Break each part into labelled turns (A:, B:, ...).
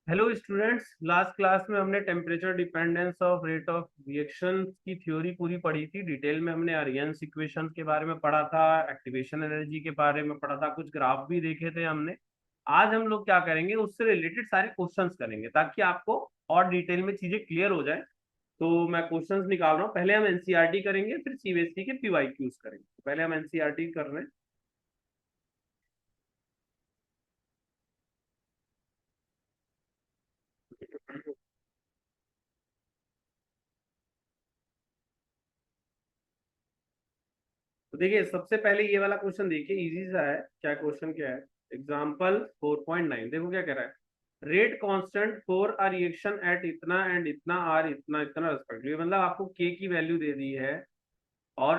A: Hello students, last class में हमने temperature dependence of rate of reaction की theory पूरी पढ़ी थी। डिटेल में हमने अरियंस इक्वेशन के बारे में पढ़ा था, एक्टिवेशन एनर्जी के बारे में पढ़ा था, कुछ ग्राफ भी देखे थे हमने। आज हम लोग क्या करेंगे, उससे रिलेटेड सारे क्वेश्चंस करेंगे ताकि आपको और डिटेल में चीजें क्लियर हो जाए। तो मैं क्वेश्चंस निकाल रहा हूँ। पहले हम एनसीईआरटी करेंगे, फिर सीबीएसई के पीवाईक्यूज करेंगे। पहले हम एनसीईआरटी कर रहे हैं। तो देखिए, सबसे पहले ये वाला क्वेश्चन देखिए, इजी सा है। क्या क्वेश्चन क्या है? एग्जाम्पल 4.9, देखो क्या कह रहा है। Rate constant for a reaction at इतना एंड इतना आर इतना इतना रेस्पेक्टिवली, मतलब आपको के की वैल्यू दे दी है और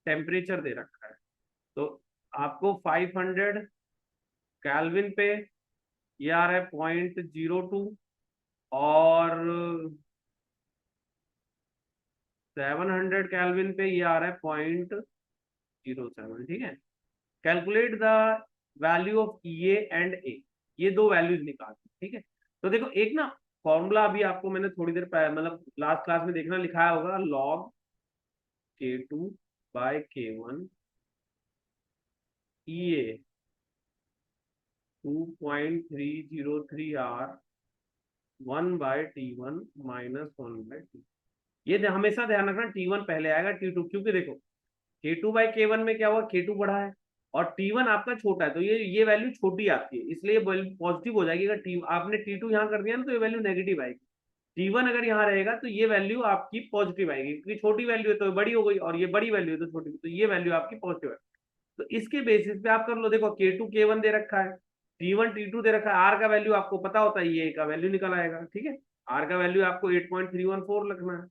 A: टेम्परेचर दे रखा है। तो आपको 500 कैल्विन पे ये आ रहा है 0.02, और 700 कैल्विन पे ये आ रहा है 0.07। ठीक है। Calculate the value of A and A, ये दो वैल्यूज निकाल। ठीक है। तो देखो, एक ना फॉर्मूला अभी आपको मैंने थोड़ी देर पहले, मतलब लास्ट क्लास में देखना, लिखाया होगा, लॉग K2/K1 ए 2.303 R 1/T1 - 1/T। ये हमेशा ध्यान रखना, T1 पहले आएगा T2, क्योंकि देखो K2/K1 में क्या हुआ, K2 बढ़ा है और T1 आपका छोटा है, तो ये वैल्यू छोटी आती है, इसलिए पॉजिटिव हो जाएगी। अगर आपने T2 यहाँ कर दिया ना, तो ये वैल्यू नेगेटिव आएगी। T1 अगर यहाँ रहेगा तो ये वैल्यू आपकी पॉजिटिव आएगी, क्योंकि छोटी वैल्यू है तो बड़ी हो गई, और ये बड़ी वैल्यू है तो छोटी, तो ये वैल्यू आपकी पॉजिटिव है। तो इसके बेसिस पे आप कर लो। देखो, K2 K1 दे रखा है, T1 T2 दे रखा है, आर का वैल्यू आपको पता होता है, ये का वैल्यू निकल आएगा। ठीक है। आर का वैल्यू आपको 8.314 रखना है,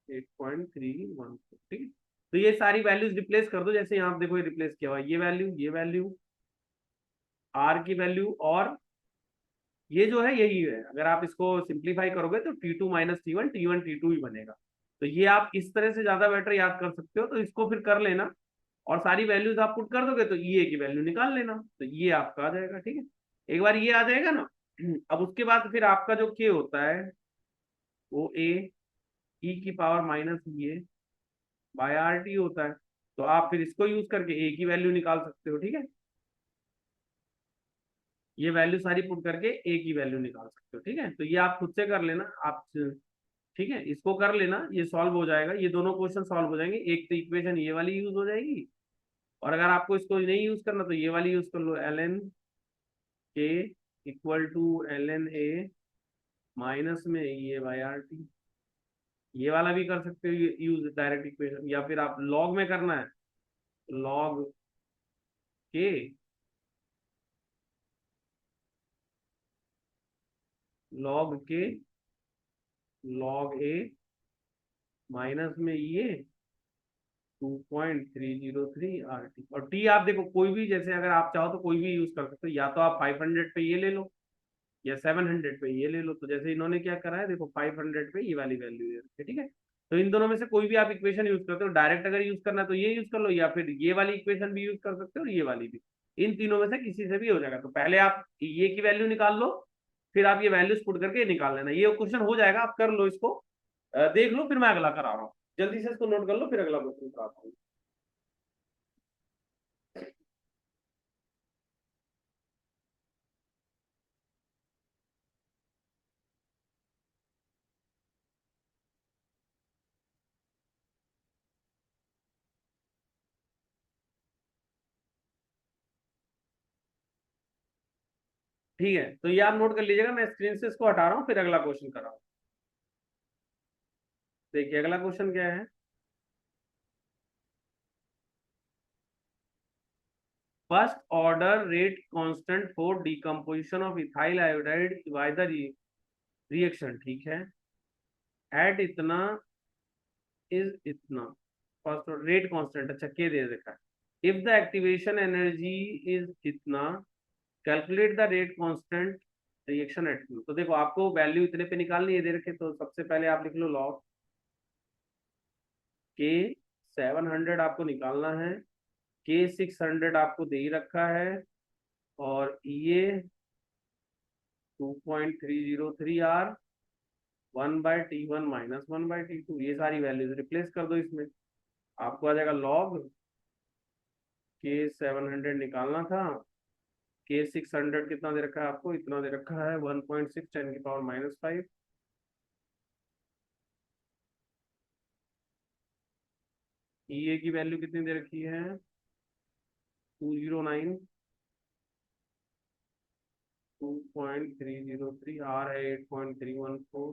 A: 8.314। ठीक है। तो ये सारी वैल्यूज रिप्लेस कर दो, जैसे यहाँ आप देखो ये रिप्लेस किया हुआ है, ये वैल्यू, आर की वैल्यू, और ये जो है यही है। अगर आप इसको सिंप्लीफाई करोगे तो T2 - T1 T1 T2 ही बनेगा। तो ये आप इस तरह से ज्यादा बेटर याद कर सकते हो, तो इसको फिर कर लेना और सारी वैल्यूज आप पुट कर दोगे तो ये की वैल्यू निकाल लेना, तो ये आपका आ जाएगा। ठीक है। एक बार ये आ जाएगा ना, अब उसके बाद फिर आपका जो के होता है वो e⁻⁻ होता है। तो आप फिर इसको यूज करके ए की वैल्यू निकाल सकते हो। ठीक है। ये वैल्यू सारी पुट करके ए की वैल्यू निकाल सकते हो। ठीक है। तो ये आप खुद से कर लेना आप। ठीक है, इसको कर लेना, ये सॉल्व हो जाएगा, ये दोनों क्वेश्चन सॉल्व हो जाएंगे। एक तो इक्वेशन ये वाली यूज हो जाएगी, और अगर आपको इसको नहीं यूज करना तो ये वाली यूज कर लो, के = माइनस में E/RT। ये वाला भी कर सकते हो यूज, डायरेक्ट इक्वेशन, या फिर आप लॉग में करना है, लॉग के लॉग के लॉग ए माइनस में ये 2.303 RT। और टी आप देखो कोई भी, जैसे अगर आप चाहो तो कोई भी यूज कर सकते हो, या तो आप 500 पे ये ले लो या 700 पे ये ले लो। तो जैसे इन्होंने क्या करा है, देखो 500 पे ये वाली वैल्यू है। ठीक है। तो इन दोनों में से कोई भी आप इक्वेशन यूज करते हो, डायरेक्ट अगर यूज करना है तो ये यूज कर लो, या फिर ये वाली इक्वेशन भी यूज कर सकते हो और ये वाली भी। इन तीनों में से किसी से भी हो जाएगा। तो पहले आप ये की वैल्यू निकाल लो, फिर आप ये वैल्यूज पुट करके निकाल लेना। ये क्वेश्चन हो जाएगा, आप कर लो इसको। देख लो, फिर मैं अगला करा रहा हूँ। जल्दी से इसको नोट कर लो, फिर अगला क्वेश्चन कराता हूँ। ठीक है, तो ये आप नोट कर लीजिएगा, मैं स्क्रीन से इसको हटा रहा हूँ, फिर अगला क्वेश्चन कर रहा हूँ। देखिए अगला क्वेश्चन क्या है। First order rate constant for decomposition of ethyl iodide by the reaction, ठीक है, एट इतना इज इतना। फर्स्ट ऑर्डर रेट कांस्टेंट, अच्छा के दे रखा है। If the activation energy is इतना, calculate the rate constant reaction at. तो देखो, आपको वैल्यू इतने पे निकालनी है, दे रखे, तो सबसे पहले आप लिख लो लॉग के 700 आपको निकालना है, के 600 आपको दे ही रखा है, और ये 2.303 r 1/T1 - 1/T2, ये सारी वैल्यूज रिप्लेस कर दो इसमें। आपको आ जाएगा लॉग K700 निकालना था। K600 कितना दे रखा है आपको, इतना दे रखा है 1.6 10⁻⁻5। ये की वैल्यू कितनी दे रखी है 209, 2.303, आर है 8.314,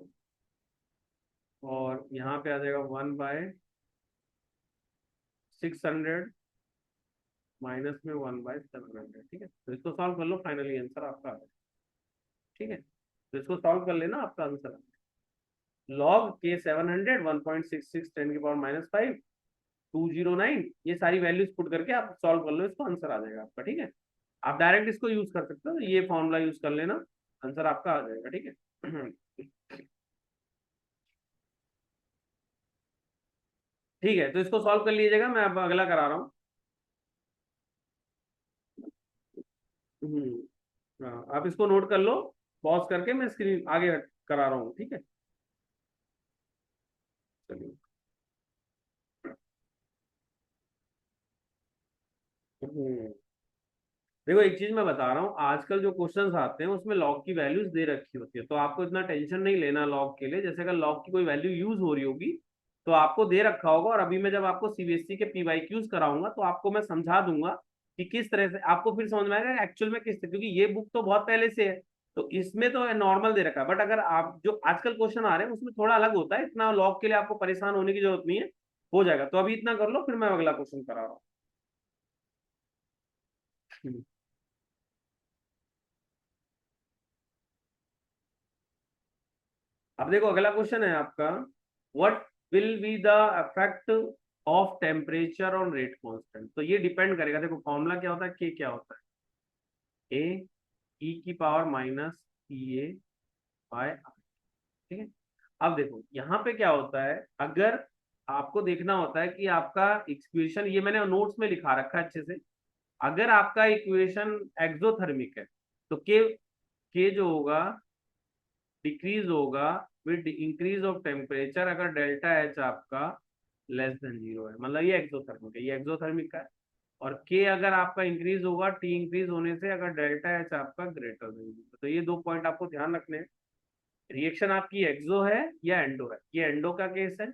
A: और यहाँ पे आ जाएगा 1/600 माइनस में 1/700। ठीक है, तो इसको सॉल्व कर लो, फाइनली आंसर आपका आ जाएगा। ठीक है, तो इसको सॉल्व कर लेना, आपका आंसर लॉग K700 1.66 10⁻⁻5 209, ये सारी वैल्यूज पुट करके आप सॉल्व कर लो, इसको आंसर आ जाएगा आपका। ठीक है, आप डायरेक्ट इसको यूज कर सकते हो, ये फॉर्मूला यूज कर लेना, आंसर आपका आ जाएगा। ठीक है ठीक है, तो इसको सॉल्व कर लीजिएगा, मैं अब अगला करा रहा हूँ। हाँ, आप इसको नोट कर लो, पॉज करके मैं स्क्रीन आगे करा रहा हूँ। ठीक है, चलिए। हम्म, देखो एक चीज मैं बता रहा हूँ, आजकल जो क्वेश्चंस आते हैं उसमें लॉग की वैल्यूज दे रखी होती है, तो आपको इतना टेंशन नहीं लेना लॉग के लिए। जैसे अगर लॉग की कोई वैल्यू यूज हो रही होगी तो आपको दे रखा होगा, और अभी मैं जब आपको सीबीएसई के पीवाईक्यूज कराऊंगा तो आपको मैं समझा दूंगा कि किस तरह से आपको फिर समझ में आएगा एक्चुअल में किस तरह, क्योंकि ये बुक तो बहुत पहले से है, तो इसमें तो नॉर्मल दे रखा है। बट अगर आप जो आजकल क्वेश्चन आ रहे हैं उसमें थोड़ा अलग होता है, इतना लॉग के लिए आपको परेशान होने की जरूरत नहीं है, हो जाएगा। तो अभी इतना कर लो, फिर मैं अगला क्वेश्चन करा रहा हूँ। अब देखो अगला क्वेश्चन है आपका, what will be the effect of temperature on rate constant. तो ये डिपेंड करेगा, देखो फॉर्मूला क्या होता है, के क्या होता है, ए ई की power minus E A by R. ठीक है, अब देखो यहाँ पे क्या होता है, अगर आपको देखना होता है कि आपका इक्वेशन, ये मैंने नोट्स में लिखा रखा है अच्छे से, अगर आपका इक्वेशन एक्सोथर्मिक है तो के जो होगा डिक्रीज होगा विद इंक्रीज ऑफ टेम्परेचर, अगर डेल्टा एच आपका लेस देन जीरो है, मतलब ये एक्सोथर्मिक है, ये एक्सोथर्मिक का है। और के अगर आपका इंक्रीज होगा टी इंक्रीज होने से, अगर डेल्टा एच आपका ग्रेटर देन जीरो। तो ये दो पॉइंट आपको ध्यान रखने हैं, रिएक्शन आपकी एक्सो है या एंडो है, ये एंडो का केस है,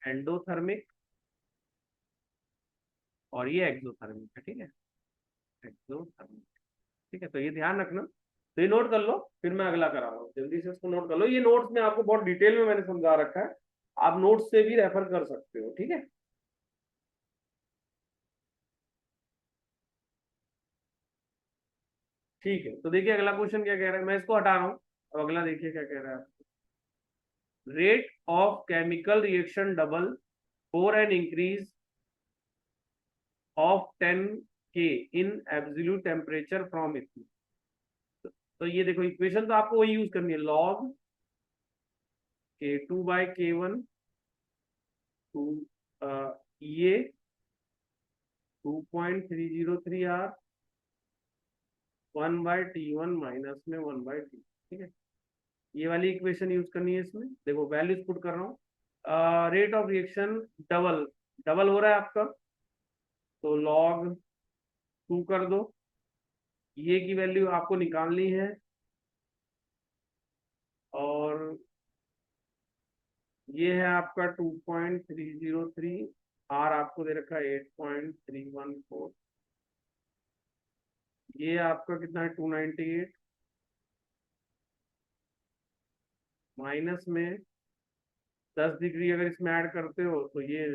A: एंडोथर्मिक, और ये एक्सोथर्मिक है। ठीक है, एक्सोथर्मिक। ठीक है, तो ये ध्यान रखना, तो ये नोट कर लो, फिर मैं अगला करा रहा हूँ, जल्दी से इसको नोट कर लो। ये नोट्स में आपको बहुत डिटेल में मैंने समझा रखा है, आप नोट्स से भी रेफर कर सकते हो। ठीक है, ठीक है, तो देखिए अगला क्वेश्चन क्या कह रहा है, मैं इसको हटा रहा हूँ। अब अगला देखिए क्या कह रहा है, rate of chemical reaction double for an increase of 10 K in absolute temperature from Ethan. तो ये देखो इक्वेशन तो आपको वही यूज करनी है, लॉग K2/K1 टू ये 2.303 r 1/T1 - 1/T। ठीक है, ये वाली इक्वेशन यूज करनी है इसमें। देखो वैल्यूज पुट कर रहा हूँ, rate of reaction double, double हो रहा है आपका, तो लॉग 2 कर दो, ये की वैल्यू आपको निकालनी है, और ये है आपका 2.303, आर आपको दे रखा है 8.314, ये आपका कितना है 298, माइनस में 10 डिग्री अगर इसमें ऐड करते हो तो ये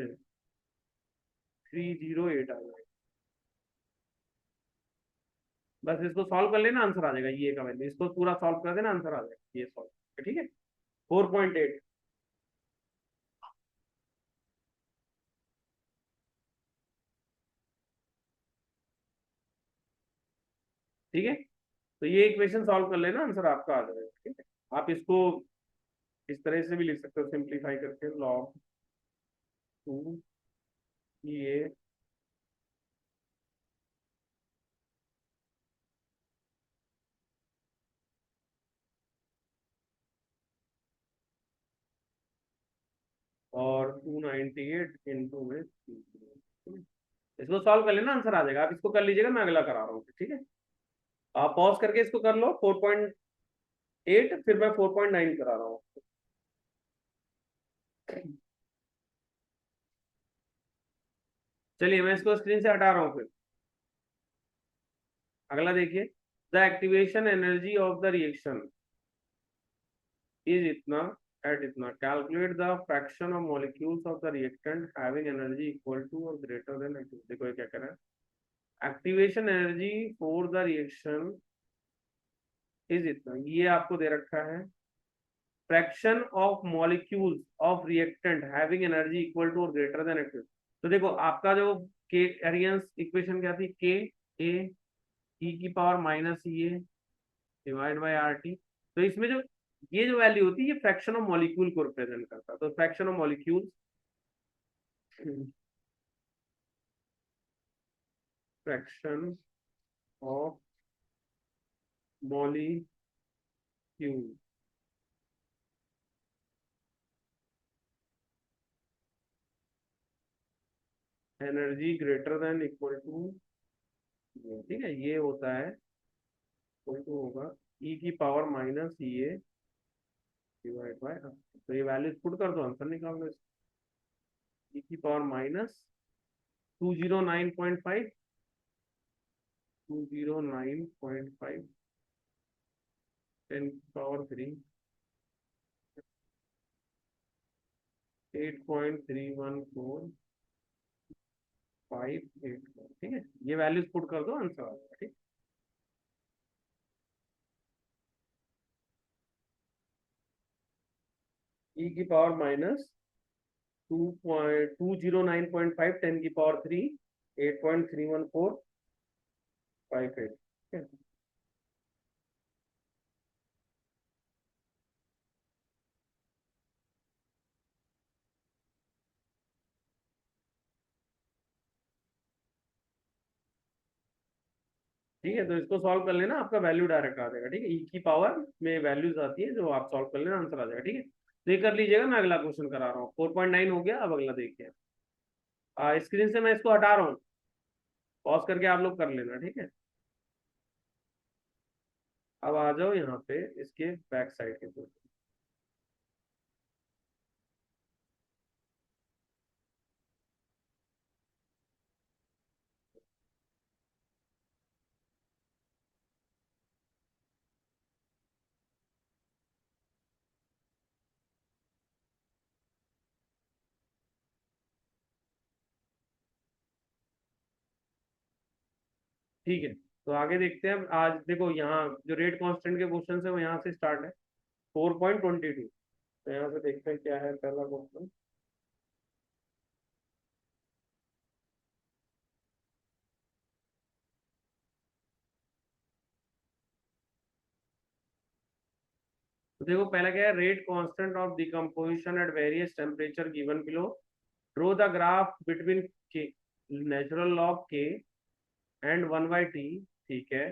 A: 308 आ जाएगा। बस इसको सॉल्व कर लेना, आंसर आ जाएगा, ये का वैल्यू, इसको पूरा सॉल्व कर देना, आंसर आ जाएगा ये सॉल्व। ठीक है, 4.8। ठीक है, तो ये इक्वेशन सॉल्व कर लेना, आंसर आपका आ जाएगा। ठीक है, आप इसको इस तरह से भी लिख सकते हो, सिंप्लीफाई करके, लॉग 2 ये और 298 इंटू में 3। इसको सॉल्व कर लेना, आंसर आ जाएगा। आप इसको कर लीजिएगा, मैं अगला करा रहा हूँ, ठीक है। आप पॉज करके इसको कर लो 4.8, फिर मैं 4.9 करा रहा हूँ। चलिए मैं इसको स्क्रीन से हटा रहा हूँ फिर। अगला देखिए, the activation energy of the reaction is इतना एट इतना, calculate the fraction of molecules of the reactant having energy equal to और ग्रेटर देन। देखो ये क्या कर रहा है, activation energy for the reaction is इतना, ये आपको दे रखा है। Fraction of molecules of reactant having energy equal to और ग्रेटर देन एक्टिव। तो देखो आपका जो के एरियंस इक्वेशन क्या थी, के ए ई की power minus E A divide by R T. तो इसमें जो ये जो वैल्यू होती है, ये फ्रैक्शन ऑफ मॉलिक्यूल को रिप्रेजेंट करता है। तो fraction of molecule, fraction of molecule energy greater than equal to, ठीक है, ये होता है इक्वल टू होगा ई की power minus E A divide by. तो ये वैल्यूज पुट कर दो, आंसर निकाल दो। ई की पावर माइनस 209.5, 209.5 10 पावर 3 8.314 584, ठीक है। ये वैल्यूज पुट कर दो, आंसर आ जाएगा, ठीक। ई की पावर माइनस 2.209.5 10 की पावर 3 8.31458, ठीक है। ठीक है, तो इसको सॉल्व कर लेना, आपका वैल्यू डायरेक्ट आ जाएगा, ठीक है। ई की पावर में वैल्यूज आती है, जो आप सॉल्व कर लेना, आंसर आ जाएगा, ठीक है। तो ये कर लीजिएगा, मैं अगला क्वेश्चन करा रहा हूँ। 4.9 हो गया, अब अगला देखिए। स्क्रीन से मैं इसको हटा रहा हूँ, पॉज करके आप लोग कर लेना, ठीक है। अब आ जाओ यहाँ पे इसके बैक साइड के क्वेश्चन। ठीक है, तो आगे देखते हैं। आज देखो यहाँ जो रेट कांस्टेंट के क्वेश्चन है वो यहाँ से स्टार्ट है, 4.22। तो यहाँ से देखते हैं क्या है पहला क्वेश्चन। तो देखो पहला क्या है, rate constant of decomposition at various temperature given below, draw the graph between K natural log K and 1/t, ठीक है,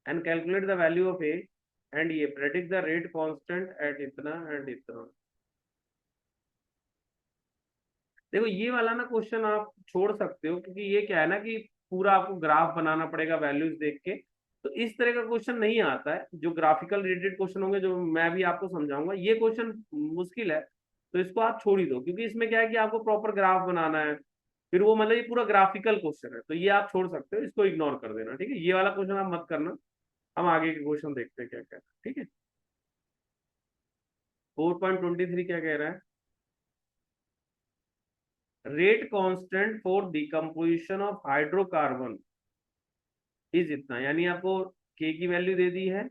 A: and calculate the value of A, and ये predict the rate constant at इतना and इतना। देखो ये वाला ना question आप छोड़ सकते हो, क्योंकि ये क्या है ना कि पूरा आपको ग्राफ बनाना पड़ेगा वैल्यूज देख के। तो इस तरह का क्वेश्चन नहीं आता है, जो ग्राफिकल रिलेटेड क्वेश्चन होंगे जो मैं भी आपको समझाऊंगा, ये क्वेश्चन मुश्किल है। तो इसको आप छोड़ ही दो, क्योंकि इसमें क्या है कि आपको प्रॉपर ग्राफ बनाना है, फिर वो मतलब ये पूरा ग्राफिकल क्वेश्चन है, तो ये आप छोड़ सकते हो, इसको इग्नोर कर देना, ठीक है। ये वाला क्वेश्चन आप मत करना। हम आगे के क्वेश्चन देखते हैं क्या क्या है, ठीक है। 4.23 क्या कह रहा है, rate constant for decomposition of hydrocarbon is इतना, यानी आपको के की वैल्यू दे दी है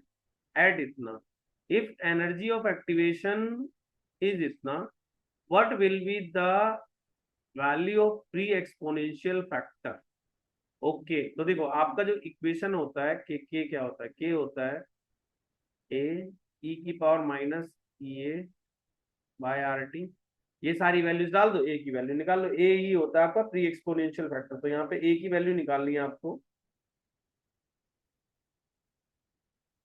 A: एट इतना। If energy of activation is इतना, what will be the value of pre exponential factor. Okay, तो देखो आपका जो इक्वेशन होता है के क्या होता है, के होता है ए ई की power minus E A by R T. ये सारी वैल्यूज डाल दो, ए की वैल्यू निकाल लो। ए ही होता है आपका प्री एक्सपोनेंशियल फैक्टर, तो यहाँ पे ए की वैल्यू निकालनी है आपको।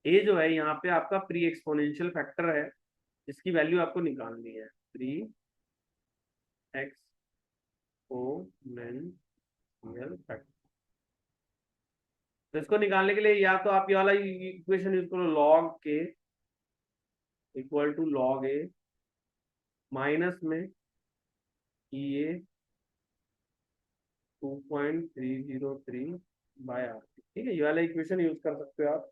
A: ए जो है यहाँ पे आपका प्री एक्सपोनेंशियल फैक्टर है, इसकी वैल्यू आपको निकालनी है, प्री एक्सपोनेंशियल फैक्टर। तो इसको निकालने के लिए या तो आप ये वाला इक्वेशन यूज करो, log K equal to log A minus में ई ए 2.303 बाय आर। ठीक है, ये वाला इक्वेशन यूज कर सकते हो आप।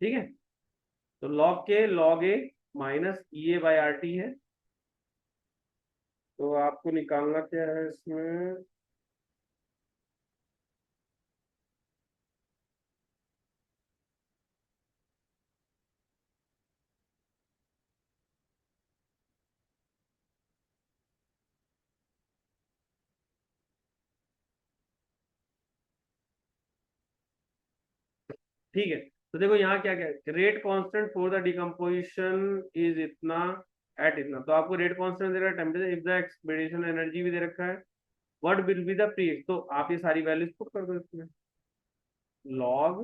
A: ठीक है, तो लॉग के log A minus E A by R T है। तो आपको निकालना क्या है इसमें, ठीक है। तो देखो यहाँ क्या क्या है, rate constant for the decomposition is इतना एट इतना। तो आपको रेट कांस्टेंट दे रखा है, temperature, if the expedition energy भी दे रखा है, what will be the pre. तो आप ये सारी वैल्यूज पुट कर दो इसमें, लॉग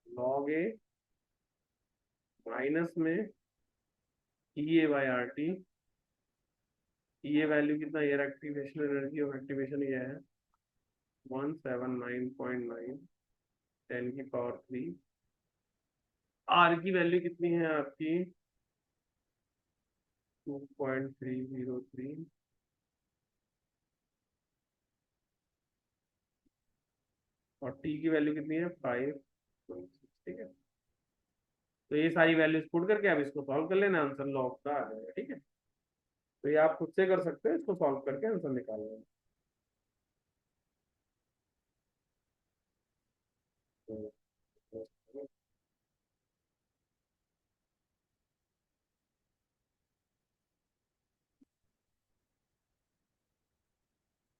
A: लॉग ए माइनस में E A by R T. ये वैल्यू कितना, ये एक्टिवेशन एनर्जी ऑफ एक्टिवेशन ये है 179.9 10⁻³ आर की वैल्यू कितनी है आपकी 2.303 और टी की वैल्यू कितनी है 5.6। ठीक है, तो ये सारी वैल्यूज पुट करके आप इसको सॉल्व कर लेना, आंसर लॉग का आ जाएगा। ठीक है, तो ये आप खुद से कर सकते हो, इसको सॉल्व करके आंसर निकाल लेना। तो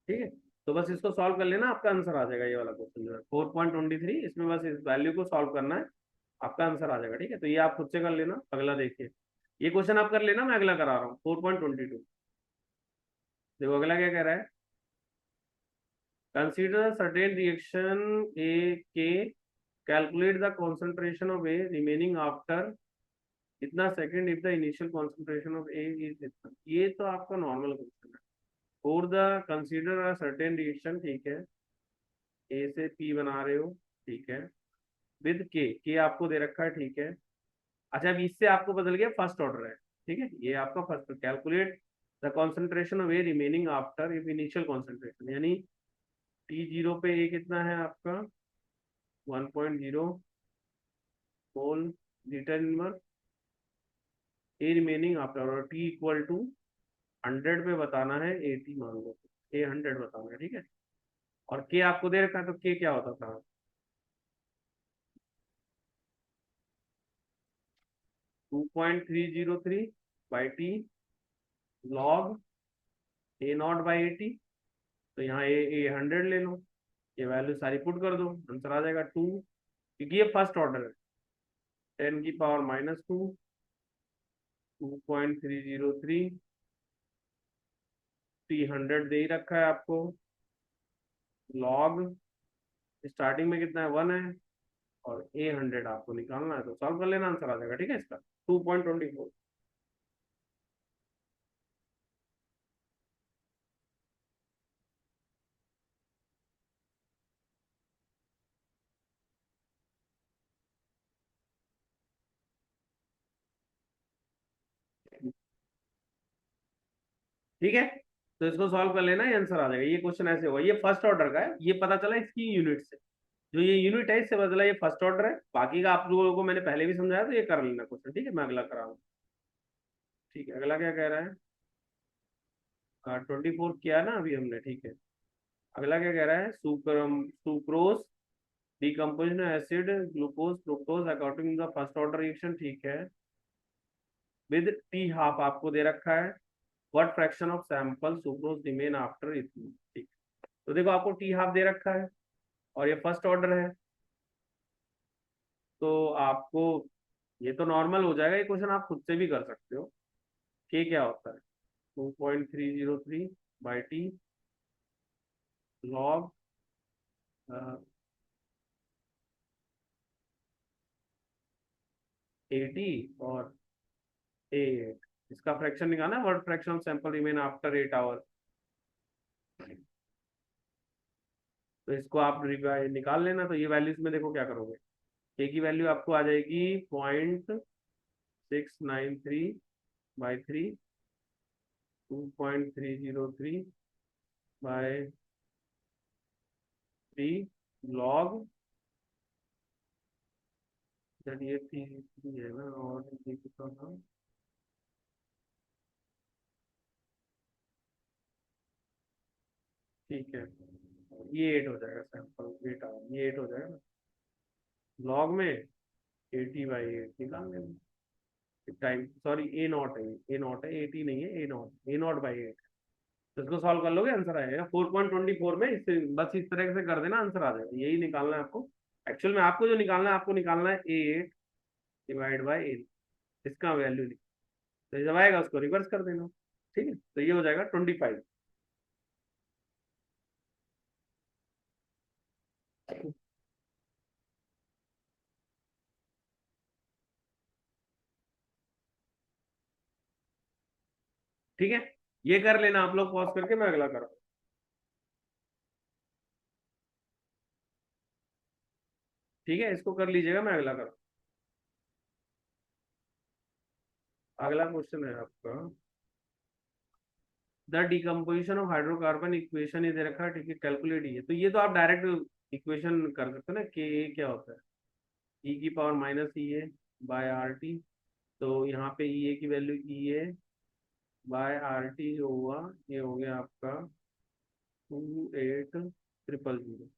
A: ठीक है, तो बस इसको सॉल्व कर लेना, आपका आंसर आ जाएगा। ये वाला क्वेश्चन जो है 4.23, इसमें बस इस वैल्यू को सॉल्व करना है, आपका आंसर आ जाएगा। ठीक है, तो ये आप खुद से कर लेना। अगला देखिए, ये क्वेश्चन आप कर लेना, मैं अगला करा रहा हूँ 4.22। देखो अगला क्या कह रहा है, कंसीडर सर्टेन रिएक्शन ए के, calculate the concentration of A remaining after इतना second if the initial concentration of A is इतना। ये तो आपका नॉर्मल क्वेश्चन है। For the consider a certain reaction, ठीक है, ए से पी बना रहे हो, ठीक है, विद के आपको दे रखा है। ठीक है, अच्छा अब इससे आपको बदल गया फर्स्ट ऑर्डर है। ठीक है, ये आपका first, calculate the concentration of A remaining after if initial concentration, यानी टी जीरो पे ए कितना है आपका 1.0 मोल लीटर इनवर्स, ए रिमेनिंग आफ्टर, और टी इक्वल टू 100 पे बताना है, 80 मान लो, ए 100 बताना है। ठीक है, और के आपको दे रखा है, तो के क्या होता था 2.303 by T log A not by 80। तो यहाँ ए 100 ले लो, ये वैल्यू सारी पुट कर दो, आंसर आ जाएगा 2, क्योंकि ये फर्स्ट ऑर्डर है। 10⁻², 2.303, टी 100 दे ही रखा है आपको, लॉग स्टार्टिंग में कितना है 1 है, और ए 100 आपको निकालना है, तो सॉल्व कर लेना, आंसर आ जाएगा। ठीक है, इसका 2.24। ठीक है, तो इसको सॉल्व कर लेना, ये आंसर आ जाएगा। ये क्वेश्चन ऐसे हुआ, ये फर्स्ट ऑर्डर का है, ये पता चला इसकी यूनिट से, जो ये यूनिट है इससे पता चला ये फर्स्ट ऑर्डर है। बाकी का आप लोगों को मैंने पहले भी समझाया, तो ये कर लेना क्वेश्चन। ठीक है, मैं अगला करा हूँ। ठीक है, अगला क्या कह रहा है, 24 किया ना अभी हमने। ठीक है, अगला क्या कह रहा है, sucrose decomposition acid glucose fructose according the first order reaction. ठीक है, विद टी हाफ आपको दे रखा है, what fraction of sample sucrose remain after इतनी। ठीक, तो देखो आपको टी हाफ दे रखा है और ये फर्स्ट ऑर्डर है, तो आपको ये तो नॉर्मल हो जाएगा, ये क्वेश्चन आप खुद से भी कर सकते हो। के क्या होता है, 2.303 टी लॉग 80 और A8। इसका फ्रैक्शन निकालना है, word fraction of sample remain after 8 hour. तो इसको आप निकाल लेना। तो ये वैल्यूज में देखो क्या करोगे, ए की वैल्यू आपको आ जाएगी 0.693/3, 2.303/3 लॉग, ये 3 है ना, और ये कितना था, ठीक है, ये 8 हो जाएगा, सैंपल 8 आवर, ये 8 हो जाएगा ना। लॉग में 80/8 निकाल लेंगे टाइम, सॉरी ए नॉट है, 80 नहीं है, ए नॉट बाई 8। तो इसको सॉल्व कर लोगे, आंसर आएगा 4.24 में। इससे बस इस तरह से कर देना, आंसर आ जाएगा। यही निकालना है आपको। एक्चुअल में आपको जो निकालना है, आपको निकालना है A8/8, इसका वैल्यू। तो जब आएगा उसको रिवर्स कर देना, ठीक है। तो ये हो जाएगा 25। ठीक है, ये कर लेना आप लोग, पॉज करके मैं अगला करूँ। ठीक है, इसको कर लीजिएगा, मैं अगला करूँ। अगला क्वेश्चन है आपका, the decomposition of hydrocarbon equation is रखा, ठीक है, कैलकुलेट। ये तो, ये तो आप डायरेक्ट इक्वेशन कर सकते हो ना, के ए क्या होता है, E⁻−EA/RT। तो यहाँ पे ई ए की वैल्यू EA/RT जो हुआ, ये हो गया आपका 28,000,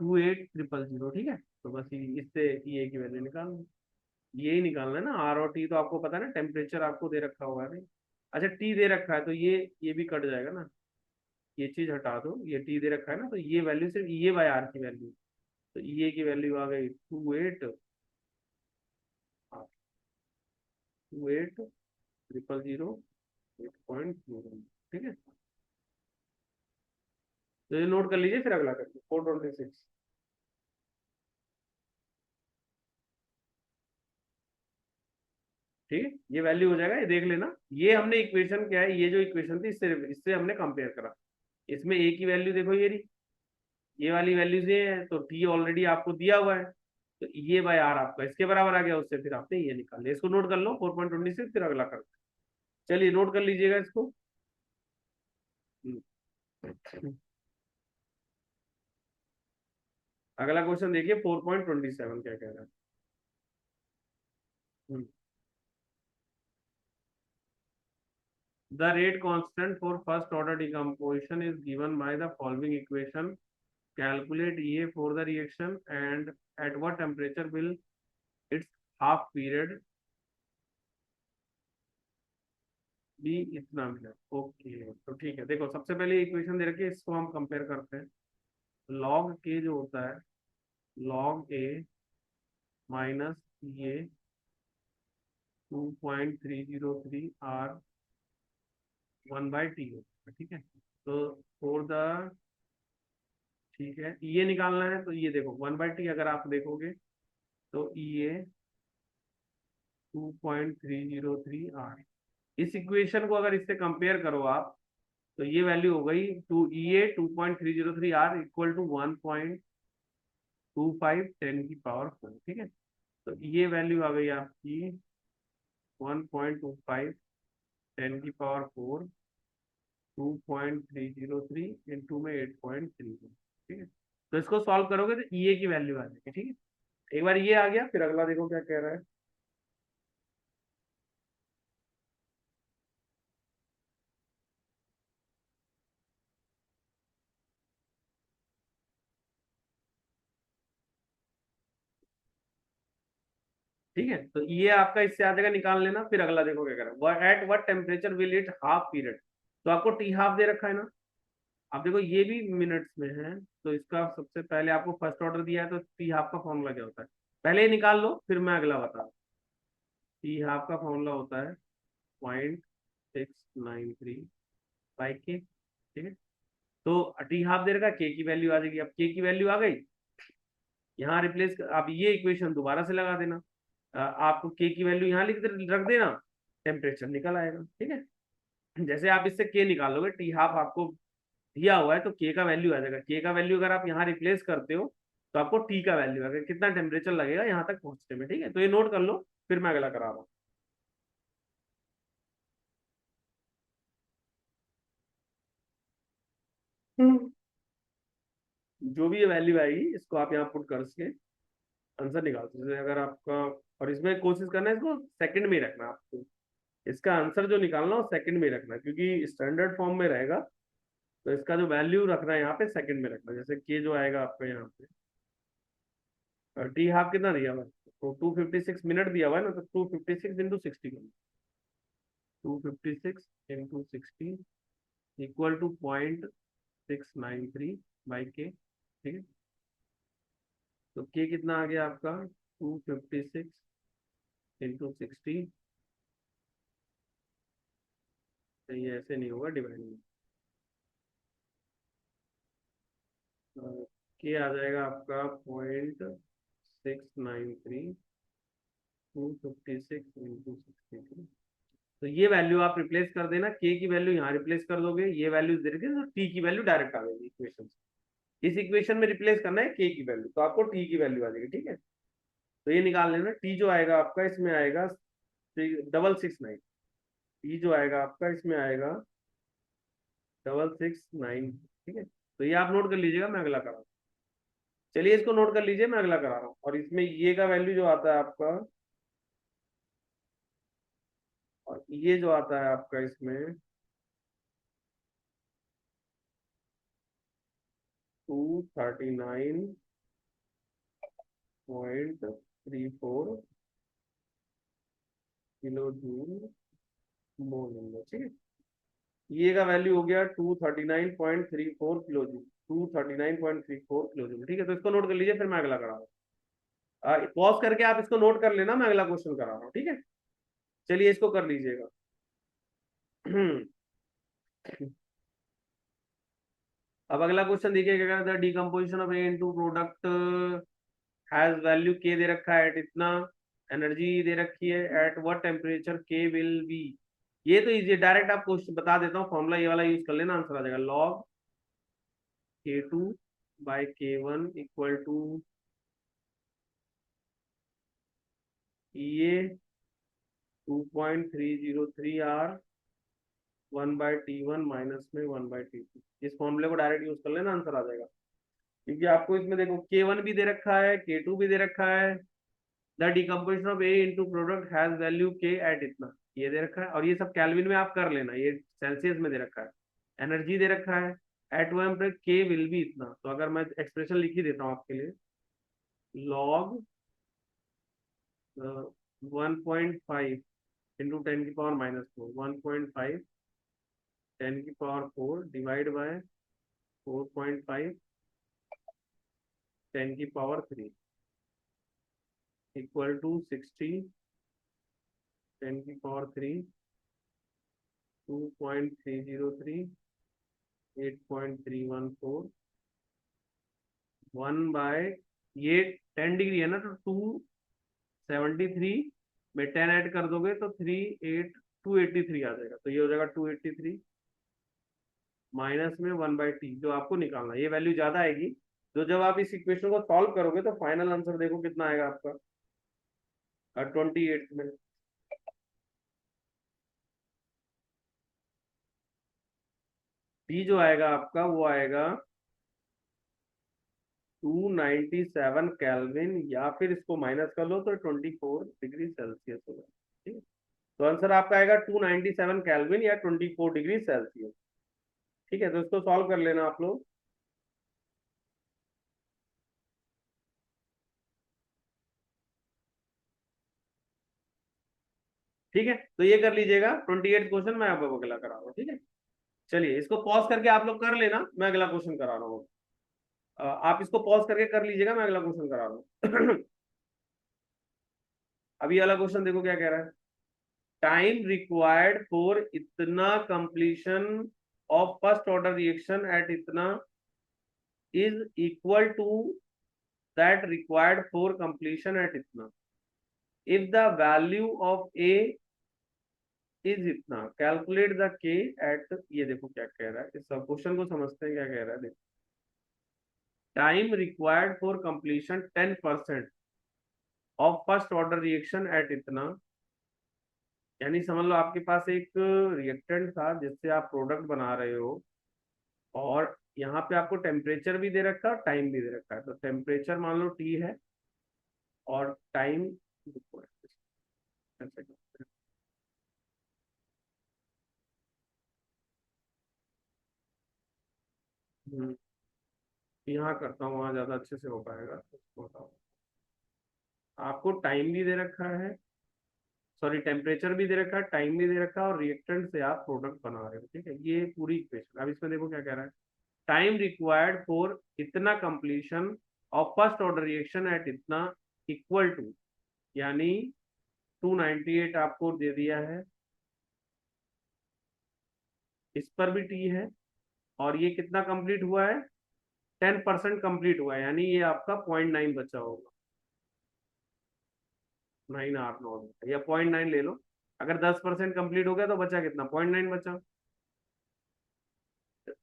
A: 28,000, ठीक है। तो बस इससे ई ए की वैल्यू निकालना, यही निकालना है ना। आर और टी तो आपको पता है ना, टेम्परेचर आपको दे रखा हुआ है नहीं। अच्छा, टी दे रखा है तो ये भी कट जाएगा ना, ये चीज हटा दो, ये टी दे रखा है ना, तो ये वैल्यू सिर्फ E⁻R की वैल्यू। तो ई ए की वैल्यू आ गई 28,000,000, ठीक है। तो ये नोट कर लीजिए, फिर अगला करते 426। ठीक है, ये वैल्यू हो जाएगा, ये देख लेना। ये हमने इक्वेशन क्या है, ये जो इक्वेशन थी, इससे इससे हमने कंपेयर करा। इसमें ए की वैल्यू देखो, ये रही, ये वाली वैल्यूज ये है, तो टी ऑलरेडी आपको दिया हुआ है। तो E/R आपका इसके बराबर आ गया, उससे फिर आपने ये निकाल लिया। इसको नोट कर लो, 4.26, फिर अगला कर। चलिए नोट कर लीजिएगा इसको। अगला क्वेश्चन देखिए, 4.27 क्या कह रहा है। The rate constant for first order decomposition is given by the following equation, calculate ये for the reaction and at what temperature will its half period भी इतना मिला। ओके, तो ठीक है, देखो सबसे पहले इक्वेशन दे रखी है, इसको हम कंपेयर करते हैं। लॉग के जो होता है, लॉग ए माइनस ये 2.303 R 1/T होता है, ठीक है। तो फॉर द, ठीक है, ये निकालना है। तो ये देखो 1/T अगर आप देखोगे, तो ये 2.303 R, इस इक्वेशन को अगर इससे कंपेयर करो आप, तो ये वैल्यू हो गई, टू ये 2.303 R इक्वल टू 1.25 10⁻⁴, ठीक है। तो ये वैल्यू आ गई आपकी 1.25 10⁻⁴, 2.303 में 8.3, ठीक है। तो इसको सॉल्व करोगे तो ई ए की वैल्यू आ जाएगी, ठीक है। एक बार ये आ गया, फिर अगला देखो क्या कह रहा है। ठीक है, तो ये आपका इससे आ जाएगा, निकाल लेना। फिर अगला देखो क्या कर रहा है, eight what temperature will it half period. तो आपको टी हाफ दे रखा है ना। आप देखो ये भी मिनट्स में है, तो इसका सबसे पहले आपको फर्स्ट ऑर्डर दिया है, तो टी हाफ का फॉर्मूला क्या होता है, पहले ही निकाल लो फिर मैं अगला बता। टी हाफ का फॉर्मूला होता है 0.693 बाई के, ठीक है। तो टी हाफ दे रखा, के की वैल्यू आ जाएगी। अब के की वैल्यू आ गई, यहाँ रिप्लेस अब ये इक्वेशन दोबारा से लगा देना। आपको के की वैल्यू यहाँ रख देना, टेम्परेचर निकल आएगा, ठीक है। जैसे आप इससे के निकालोगे, टी हाफ आपको दिया हुआ है तो के का वैल्यू आ जाएगा। के का वैल्यू अगर आप यहाँ रिप्लेस करते हो तो आपको टी का वैल्यू आएगा, कितना टेम्परेचर लगेगा यहाँ तक पहुंचने में, ठीक है। तो ये नोट कर लो, फिर मैं अगला करा रहा हूँ। जो भी ये वैल्यू आएगी इसको आप यहाँ पुट कर के आंसर निकाल सकते हैं। अगर आपका, और इसमें कोशिश करना है इसको सेकंड में ही रखना है आपको, इसका आंसर जो निकालना हो सेकंड में रखना है, क्योंकि स्टैंडर्ड फॉर्म में रहेगा तो इसका जो वैल्यू रखना है यहाँ पे सेकंड में रखना है। जैसे के जो आएगा आपका यहाँ पे, टी हाफ कितना दिया हुआ है, तो 256 मिनट दिया हुआ है ना, तो 256 × 60, 256 × 60 इक्वल टू 0.693 बाई के, ठीक है। तो के कितना आ गया आपका, 256 × 60, तो ये ऐसे नहीं होगा डिवाइड में, के आ जाएगा आपका 0.693, 256 × 63। तो ये वैल्यू आप रिप्लेस कर देना, के की वैल्यू यहाँ रिप्लेस कर दोगे, ये वैल्यू दे रखी है, तो टी की वैल्यू डायरेक्ट आ जाएगी इक्वेशन से। इस इक्वेशन में रिप्लेस करना है के की वैल्यू, तो आपको टी की वैल्यू आ जाएगी, ठीक है। तो ये निकाल लेना, टी जो आएगा आपका इसमें आएगा 669, टी जो आएगा आपका इसमें आएगा 669, ठीक है। तो ये आप नोट कर लीजिएगा, मैं अगला करा रहा हूँ। चलिए इसको नोट कर लीजिए, मैं अगला करा रहा हूँ। और इसमें ये का वैल्यू जो आता है आपका, और ये जो आता है आपका इसमें 239.34 किलो जूल मोल होगा, ठीक है। ये का वैल्यू हो गया 239.34 किलो जूल, 239.34 किलो जूल, ठीक है। तो इसको नोट कर लीजिए, फिर मैं अगला करा रहा हूँ। पॉज करके आप इसको नोट कर लेना, मैं अगला क्वेश्चन करा रहा हूँ, ठीक है। चलिए इसको कर लीजिएगा। अब अगला क्वेश्चन देखिए क्या कहता है, decomposition of A into product has value के दे रखा है एट इतना, एनर्जी दे रखी है एट व्हाट टेम्परेचर के विल बी। ये तो इजी, डायरेक्ट आप क्वेश्चन बता देता हूँ, फॉर्मूला ये वाला यूज कर लेना, आंसर आ जाएगा। Log K2 bye K1 equal to ये 2.303 R 1/T1 माइनस में 1/T2। इस फॉर्मूले को डायरेक्ट यूज कर लेना, आंसर आ जाएगा। क्योंकि आपको इसमें देखो K1 भी दे रखा है, K2 भी दे रखा है। The decomposition of A into product has value के एट इतना, ये दे रखा है। और ये सब कैलविन में आप कर लेना, ये सेल्सियस में दे रखा है। एनर्जी दे रखा है एट वन पर के विल बी इतना। तो अगर मैं एक्सप्रेशन लिख ही देता हूँ आपके लिए, log 1.5 into 10⁻⁻4, 1.5 10⁻⁴ divide by 4.5 10⁻³ equal to 60 10⁻³ 2.303 8.314 1/, ये 10 डिग्री है ना, तो 273 में 10 ऐड कर दोगे तो 283 आ जाएगा। तो ये हो जाएगा 283 माइनस में 1/T, जो आपको निकालना है। ये वैल्यू ज्यादा आएगी, तो जब आप इस इक्वेशन को सॉल्व करोगे तो फाइनल आंसर देखो कितना आएगा आपका, 28 में। टी जो आएगा आपका वो आएगा 297 केल्विन, या फिर इसको माइनस कर लो तो 24 डिग्री सेल्सियस होगा, ठीक है। तो आंसर आपका आएगा 297 केल्विन या 24 डिग्री सेल्सियस, ठीक है। तो इसको सॉल्व कर लेना आप लोग। ठीक है, तो ये कर लीजिएगा 28 क्वेश्चन, मैं आपको अगला करा रहा हूँ, ठीक है। चलिए इसको पॉज करके आप लोग कर लेना, मैं अगला क्वेश्चन करा रहा हूँ। आप इसको पॉज करके कर लीजिएगा, मैं अगला क्वेश्चन करा रहा हूँ। अभी वाला क्वेश्चन देखो क्या कह रहा है, टाइम रिक्वायर्ड फॉर इतना completion of first order reaction at इतना is equal to that required for completion at इतना if the value of A is इतना कैलकुलेट द के एट, ये देखो क्या कह रहा है, इस सब क्वेश्चन को समझते हैं क्या कह रहा है। देखो, time required for completion 10% of first order reaction at इतना, यानी समझ लो आपके पास एक रिएक्टेंट था जिससे आप प्रोडक्ट बना रहे हो, और यहाँ पे आपको टेम्परेचर भी दे रखा है और टाइम भी दे रखा है। तो टेम्परेचर मान लो टी है और टाइम, यहाँ करता हूँ, वहां ज्यादा अच्छे से हो पाएगा। तो बताओ, आपको टाइम भी दे रखा है, सॉरी टेम्परेचर भी दे रखा है, टाइम भी दे रखा है, और रिएक्टेंट से आप प्रोडक्ट बना रहे हो, ठीक है, ये पूरी इक्वेशन। अब इसमें देखो क्या कह रहा है, टाइम रिक्वायर्ड फॉर इतना completion of first order reaction at इतना इक्वल टू, यानी 298 आपको दे दिया है, इस पर भी टी है, और ये कितना कंप्लीट हुआ है, 10% कंप्लीट हुआ है, यानी ये आपका 0.9 बचा होगा, 9 R0 या 0.9 ले लो। अगर 10% कंप्लीट हो गया तो बचा कितना, 0.9 बचा।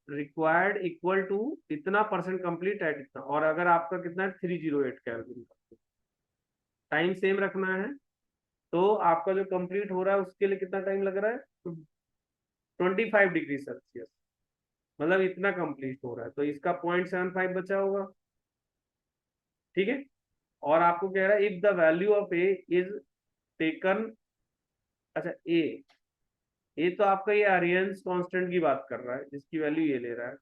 A: रिक्वायर्ड इक्वल टू इतना परसेंट कंप्लीट एट इतना, और अगर आपका कितना है 308 केल्विन, टाइम सेम रखना है, तो आपका जो कंप्लीट हो रहा है उसके लिए कितना टाइम लग रहा है, 25 डिग्री सेल्सियस, मतलब इतना कंप्लीट हो रहा है, तो इसका 0.75 बचा होगा, ठीक है। और आपको कह रहा है if the value of A is taken, अच्छा ए तो आपका ये आरियंस कांस्टेंट की बात कर रहा है जिसकी वैल्यू ये ले रहा है,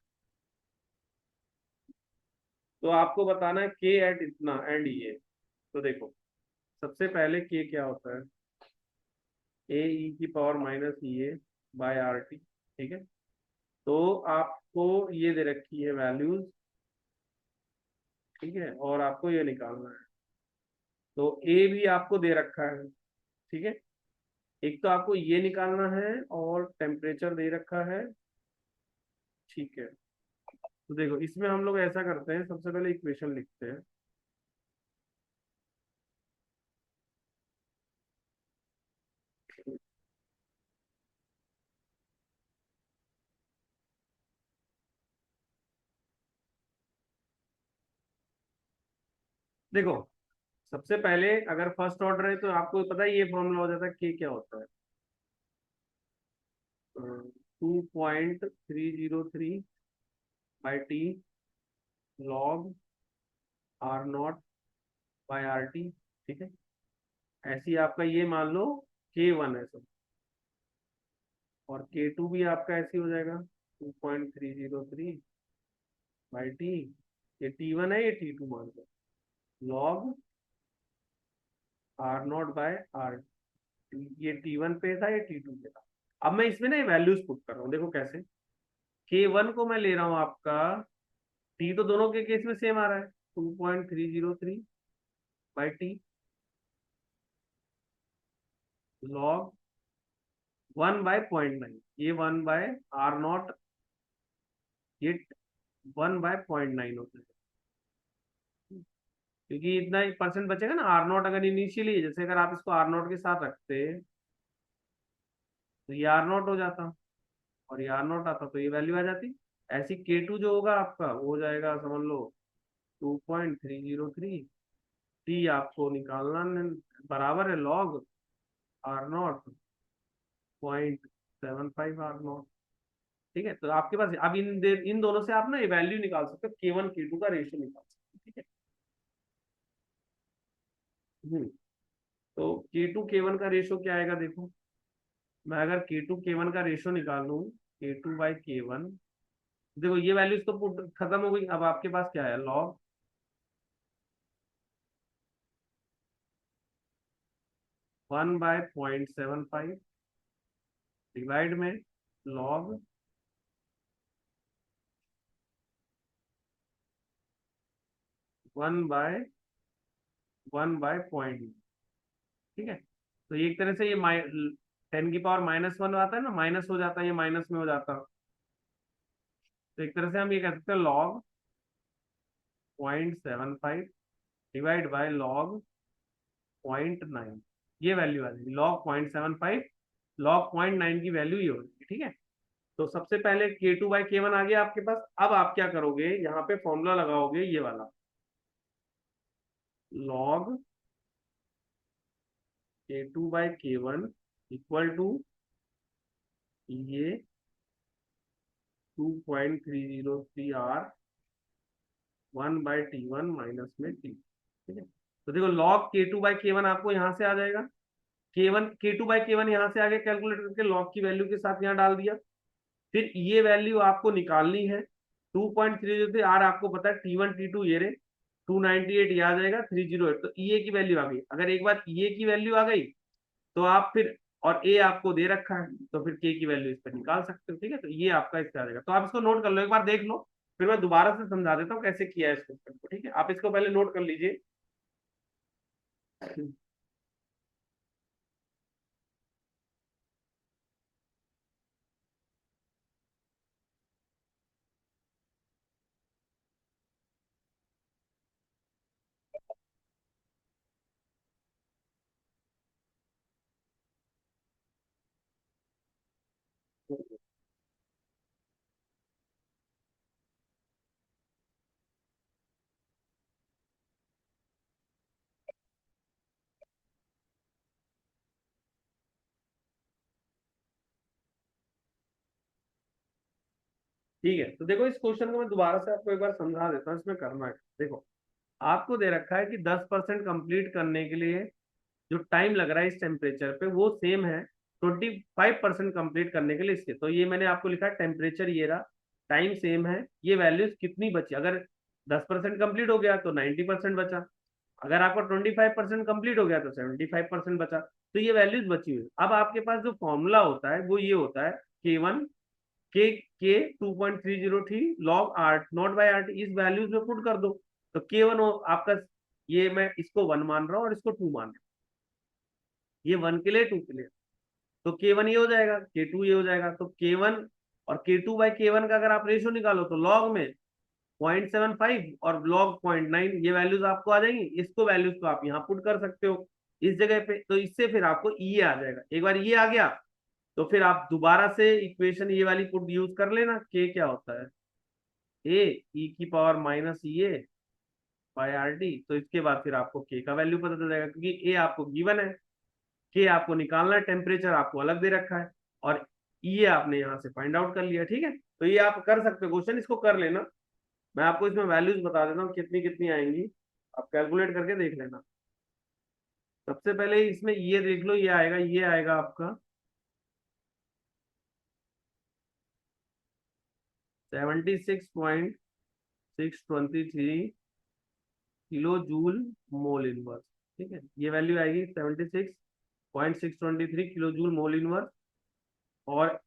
A: तो आपको बताना है के एट इतना एंड ये। तो देखो, सबसे पहले के क्या होता है, ए ई की power minus E A by R T, ठीक है। तो आपको ये दे रखी है वैल्यूज, ठीक है, और आपको ये निकालना है। तो ए भी आपको दे रखा है, ठीक है, एक तो आपको ये निकालना है और टेम्परेचर दे रखा है, ठीक है। तो देखो इसमें हम लोग ऐसा करते हैं, सबसे पहले इक्वेशन लिखते हैं। देखो, सबसे पहले अगर फर्स्ट ऑर्डर है तो आपको पता है ये फॉर्मूला हो जाता है, के क्या होता है, 2.303 log R0/RT, ठीक है। ऐसी आपका ये मान लो K1 है सब, और K2 भी आपका ऐसे हो जाएगा 2.303/T, ये T1 है, ये T2 मान लो, log R0/R, ये T1 पे था, ये T2 पे था। अब मैं इसमें ना वैल्यूज पुट कर रहा हूँ, देखो कैसे, K1 को मैं ले रहा हूँ आपका, टी तो दोनों के केस में सेम आ रहा है, 2.303/T लॉग 1/0.9, ये 1/R0, ये 1/0.9 होता है, क्योंकि इतना ही परसेंट बचेगा ना। R0 अगर इनिशियली, जैसे अगर आप इसको R0 के साथ रखते तो ये R0 हो जाता, और ये R0 आता तो ये वैल्यू आ जाती। ऐसी K2 जो होगा आपका वो हो जाएगा, समझ लो 2.303, टी आपको निकालना बराबर है लॉग R0 0.75 R0, ठीक है। तो आपके पास अब इन दोनों से आप ना ये वैल्यू निकाल सकते हो, K1 K2 का रेशियो निकाल सकते हो, ठीक है। तो K2 K1 का रेशियो क्या आएगा, देखो, मैं अगर K2 K1 का रेशियो निकालूं, K2/K1, देखो ये वैल्यूज तो खत्म हो गई, अब आपके पास क्या है, लॉग 1/0.75 डिवाइड में लॉग 1/1/0, ठीक है, तो एक तरह से ये 10 की पावर -1 आता है ना, माइनस हो जाता है, ये माइनस में हो जाता है। तो एक तरह से हम ये कह सकते हैं लॉग 0.75 डिवाइड बाय लॉग 0.9, ये वैल्यू आ जाएगी लॉग 0.75, लॉग 0.9 की वैल्यू ये होगी। ठीक है, तो सबसे पहले K2/K1 आ गया आपके पास। अब आप क्या करोगे, यहाँ पे फॉर्मूला लगाओगे ये वाला, लॉग K2/K1 इक्वल टू ये 2.303R 1/T1 - T। ठीक है, तो देखो लॉग K2/K1 आपको यहाँ से आ जाएगा, K2/K1 यहाँ से आगे कैलकुलेट करके लॉग की वैल्यू के साथ यहाँ डाल दिया। फिर ये वैल्यू आपको निकालनी है 2.303 आर, आपको पता है T1 T2 ये रे 298, ये आ जाएगा 308। तो ई ए की वैल्यू आ गई। अगर एक बार ई ए की वैल्यू आ गई तो आप फिर, और ए आपको दे रखा है तो फिर के की वैल्यू इस पर निकाल सकते हो। ठीक है, तो ये आपका इसका आ जाएगा। तो आप इसको नोट कर लो, एक बार देख लो, फिर मैं दोबारा से समझा देता हूँ कैसे किया है इस क्वेश्चन को। ठीक है, आप इसको पहले नोट कर लीजिए। ठीक है, तो देखो इस क्वेश्चन को मैं दोबारा से आपको एक बार समझा देता हूँ, इसमें करना है। देखो आपको दे रखा है कि 10% कंप्लीट करने के लिए जो टाइम लग रहा है इस टेम्परेचर पे वो सेम है 25% कंप्लीट करने के लिए इसके। तो ये मैंने आपको लिखा है टेम्परेचर ये रहा, टाइम सेम है, ये वैल्यूज कितनी बची। अगर 10% कंप्लीट हो गया तो 90% बचा, अगर आपका 25% कंप्लीट हो गया तो 75% बचा। तो ये वैल्यूज बची हुई। अब आपके पास जो फॉर्मूला होता है वो ये होता है K1 के 2.303 log are not by R T, इस वैल्यूज में पुट कर दो। तो K1 आपका, ये मैं इसको 1 मान रहा हूँ और इसको 2 मान रहा हूँ, ये 1 के लिए 2 के लिए। तो K1 ये हो जाएगा, K2 ये हो जाएगा। तो K1 और K2/K1 का अगर आप रेशियो निकालो तो लॉग में 0.75 और लॉग 0.9, ये वैल्यूज आपको आ जाएंगी। इसको वैल्यूज को आप यहाँ पुट कर सकते हो इस जगह पे। तो इससे फिर आपको ये आ जाएगा। एक बार ये आ गया तो फिर आप दोबारा से इक्वेशन ये वाली पुट यूज कर लेना। के क्या होता है, ए e⁻⁻ तो इसके बाद फिर आपको के का वैल्यू पता चल जाएगा, क्योंकि ए आपको गिवन है, के आपको निकालना है, टेम्परेचर आपको अलग दे रखा है, और ये आपने यहाँ से फाइंड आउट कर लिया। ठीक है, तो ये आप कर सकते हो क्वेश्चन, इसको कर लेना। मैं आपको इसमें वैल्यूज बता देता हूँ कितनी कितनी आएंगी, आप कैलकुलेट करके देख लेना। सबसे पहले इसमें ये देख लो, ये आएगा आपका 76.623 किलो जूल मोल इनवर्स। ठीक है, ये वैल्यू आएगी 76.623 किलो जूल मोल इनवर्स। और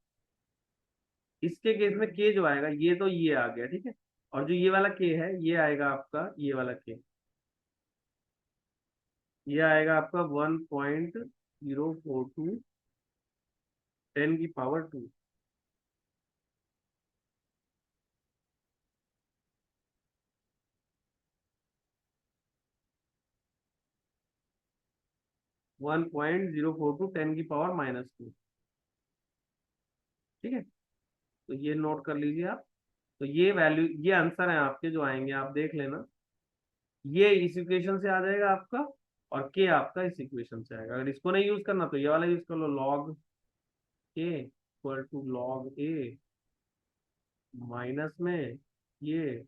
A: इसके केस में के जो आएगा, ये तो ये आ गया। ठीक है, और जो ये वाला के है ये आएगा आपका, ये वाला के ये आएगा आपका 1.042 10 की पावर 2। 1.042 10 की पावर -2। ठीक है, तो ये नोट कर लीजिए आप। तो ये वैल्यू, ये आंसर है आपके जो आएंगे, आप देख लेना। ये इस इक्वेशन से आ जाएगा आपका, और के आपका इस इक्वेशन से आएगा। अगर इसको नहीं यूज करना तो ये वाला यूज कर लो, log K equal to log A minus में ये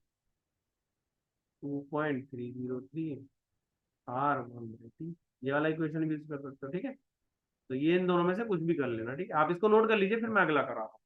A: 2.303 R 1/T, ये वाला इक्वेशन यूज कर सकते हो। ठीक है, तो ये इन दोनों में से कुछ भी कर लेना। ठीक है, आप इसको नोट कर लीजिए, फिर मैं अगला करा रहा हूँ।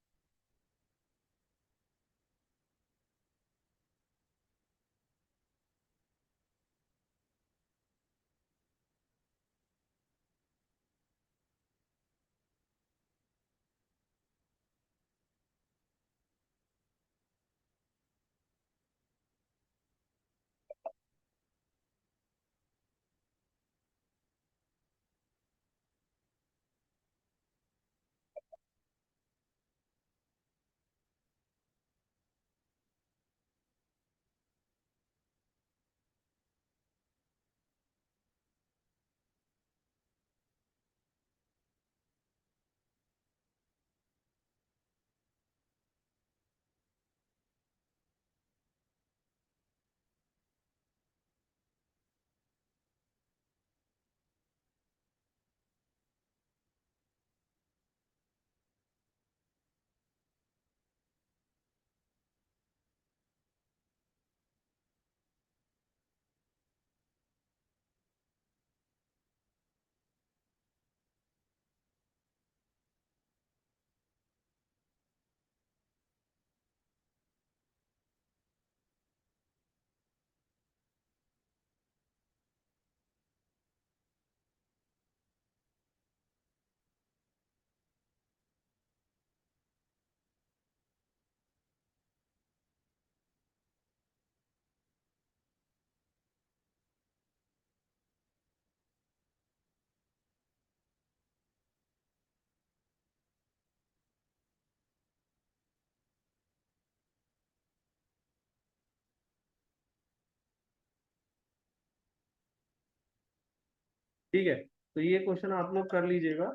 A: ठीक है, तो ये क्वेश्चन आप लोग कर लीजिएगा।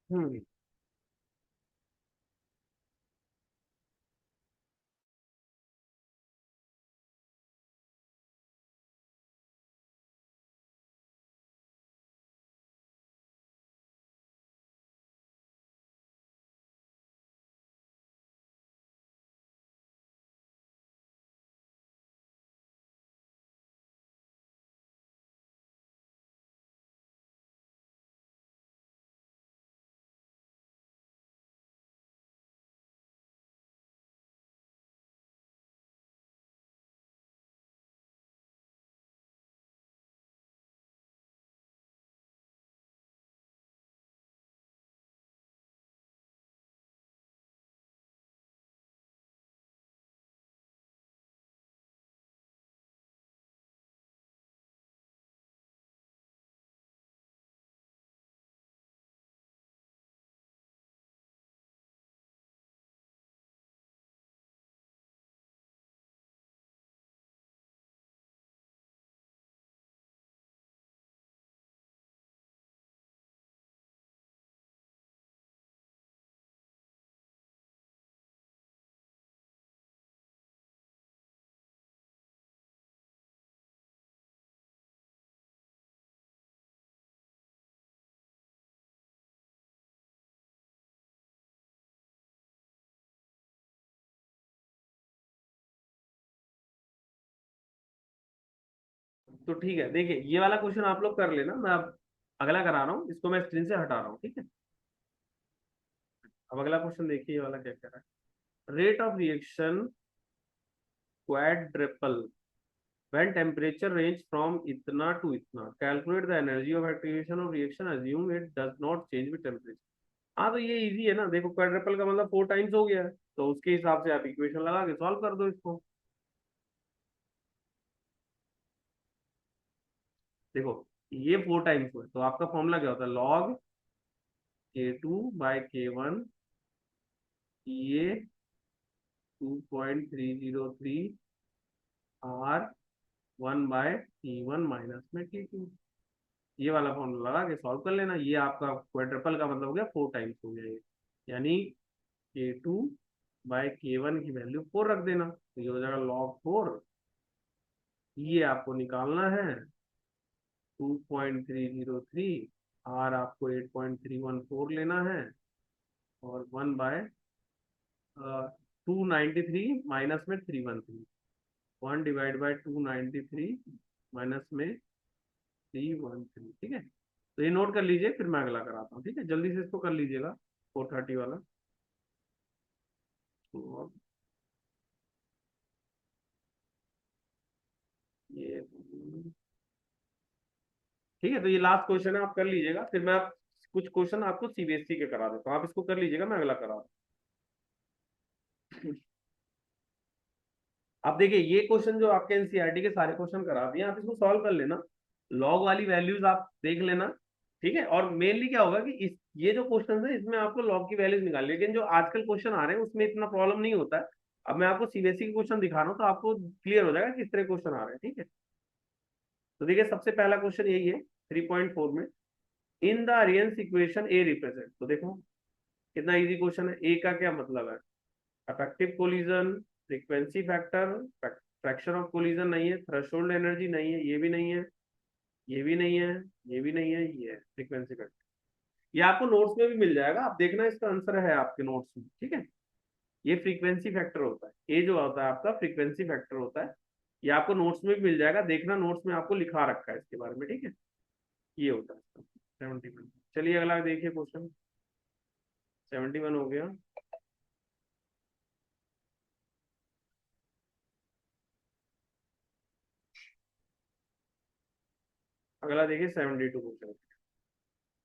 A: हम्म। तो ठीक है, देखिए ये वाला क्वेश्चन आप लोग कर लेना, मैं अब अगला करा रहा हूँ, इसको मैं स्क्रीन से हटा रहा हूँ, ठीक है। अब अगला क्वेश्चन देखिए, ये वाला क्या कह रहा है। Rate of reaction quadruple when temperature range from इतना to इतना, calculate the energy of activation of reaction, assume it does not change with temperature। हाँ तो ये इजी है ना, देखो क्वाड्रपल का मतलब 4 टाइम्स हो गया है, तो उसके हिसाब से आप इक्वेशन लगा के सॉल्व कर दो इसको। देखो ये 4 टाइम्स हुआ है, तो आपका फॉर्मूला क्या होता है, लॉग K2/K1, ये 2.303 R 1/T1 माइनस में T2, ये वाला फॉर्मूला लगा के सॉल्व कर लेना। ये आपका क्वाड्रपल का मतलब हो गया 4 टाइम्स हो गया ये, यानी K2/K1 की वैल्यू 4 रख देना, तो ये हो जाएगा log 4। ये आपको निकालना है 2.303, आर आपको 8.314 लेना है, और 1/293 माइनस में 313, 1/293 माइनस में 313, ठीक है। तो ये नोट कर लीजिए, फिर मैं अगला कराता हूँ, ठीक है, जल्दी से इसको कर लीजिएगा 430 वाला। तो ये ठीक है, तो ये लास्ट क्वेश्चन है, आप कर लीजिएगा, फिर मैं आप कुछ क्वेश्चन आपको सीबीएसई के करा देता हूँ, आप इसको कर लीजिएगा, मैं अगला करा दूँ। अब देखिए ये क्वेश्चन जो आपके एनसीईआरटी के सारे क्वेश्चन करा दिए, आप इसको सॉल्व कर लेना, लॉग वाली वैल्यूज आप देख लेना, ठीक है। और मेनली क्या होगा कि इस ये जो क्वेश्चन है इसमें आपको लॉग की वैल्यूज निकालनी, लेकिन जो आजकल क्वेश्चन आ रहे हैं उसमें इतना प्रॉब्लम नहीं होता है। अब मैं आपको सीबीएसई के क्वेश्चन दिखा रहा हूँ, तो आपको क्लियर हो जाएगा किस तरह क्वेश्चन आ रहे हैं, ठीक है। तो देखिए सबसे पहला क्वेश्चन यही है 3.4 में, in the Arrhenius equation A represent. तो देखो कितना इजी क्वेश्चन है, ए का क्या मतलब है, affective collision, frequency factor, fraction of collision नहीं है, थ्रेशोल्ड एनर्जी नहीं है, ये भी नहीं है, ये भी नहीं है, ये भी नहीं है, ये है फ्रीक्वेंसी फैक्टर। ये आपको नोट्स में भी मिल जाएगा, आप देखना इसका आंसर है आपके नोट्स में, ठीक है। ये फ्रीक्वेंसी फैक्टर होता है, ये जो होता है आपका फ्रीक्वेंसी फैक्टर होता है, ये आपको नोट्स में भी मिल जाएगा, देखना नोट्स में आपको लिखा रखा है इसके बारे में, ठीक है। ये होता है 71। चलिए अगला देखिए क्वेश्चन, 71 हो गया। अगला देखिए 72 question.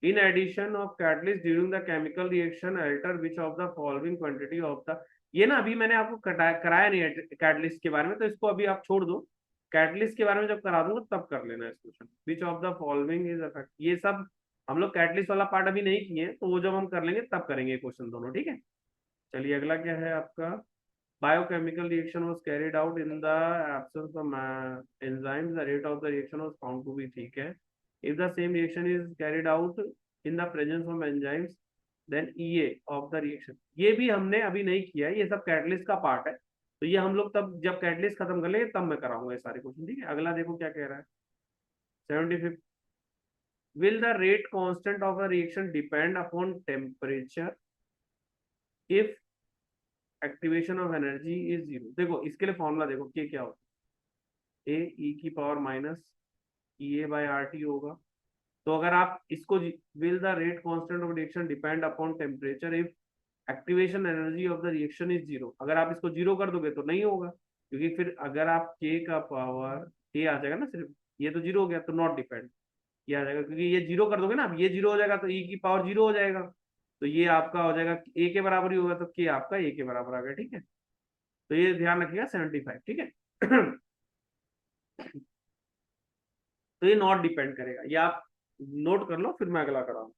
A: In addition of catalyst during the chemical reaction, alter which of the following quantity of the, ये ना अभी मैंने आपको कराया नहीं है कैटलिस्ट के बारे में, तो इसको अभी आप छोड़ दो, कैटलिस्ट के बारे में जब करा दूंगा तब कर लेना इस question. Which of the following is affect, ये सब हम लोग कैटलिस्ट वाला पार्ट अभी नहीं किए हैं, तो वो जब हम कर लेंगे तब करेंगे क्वेश्चन दोनों, ठीक है। चलिए अगला क्या है आपका, biochemical reaction was carried out in the absence of enzymes, the rate of the reaction was found to be, ठीक है. If the same reaction is carried out in the presence of enzymes, then EA of the reaction. ये भी हमने अभी नहीं किया है, ये सब कैटलिस्ट का पार्ट है. तो ये हम लोग तब जब कैटलिस्ट खत्म कर लेंगे तब मैं कराऊंगा ये सारे क्वेश्चन, ठीक है. अगला देखो क्या कह रहा है. 75. Will the rate constant of a reaction depend upon temperature if activation of energy is zero. देखो इसके लिए फॉर्मूला देखो के क्या होता है. ए ई की power minus E A by R T होगा. तो अगर आप इसको will the rate constant of reaction depend upon temperature if activation energy of the reaction is zero. अगर आप इसको जीरो कर दोगे तो नहीं होगा, क्योंकि फिर अगर आप के का पावर के आ जाएगा ना सिर्फ, ये तो जीरो हो गया तो नॉट डिपेंड, ये आ जाएगा. क्योंकि ये जीरो कर दोगे ना, अब ये जीरो हो जाएगा तो ई की पावर जीरो हो जाएगा, तो ये आपका हो जाएगा ए के बराबर ही होगा, तो के आपका ए के बराबर आ गया, ठीक है. तो ये ध्यान रखिएगा 75, ठीक है. तो ये नॉट डिपेंड करेगा, ये आप नोट कर लो, फिर मैं अगला कराऊं.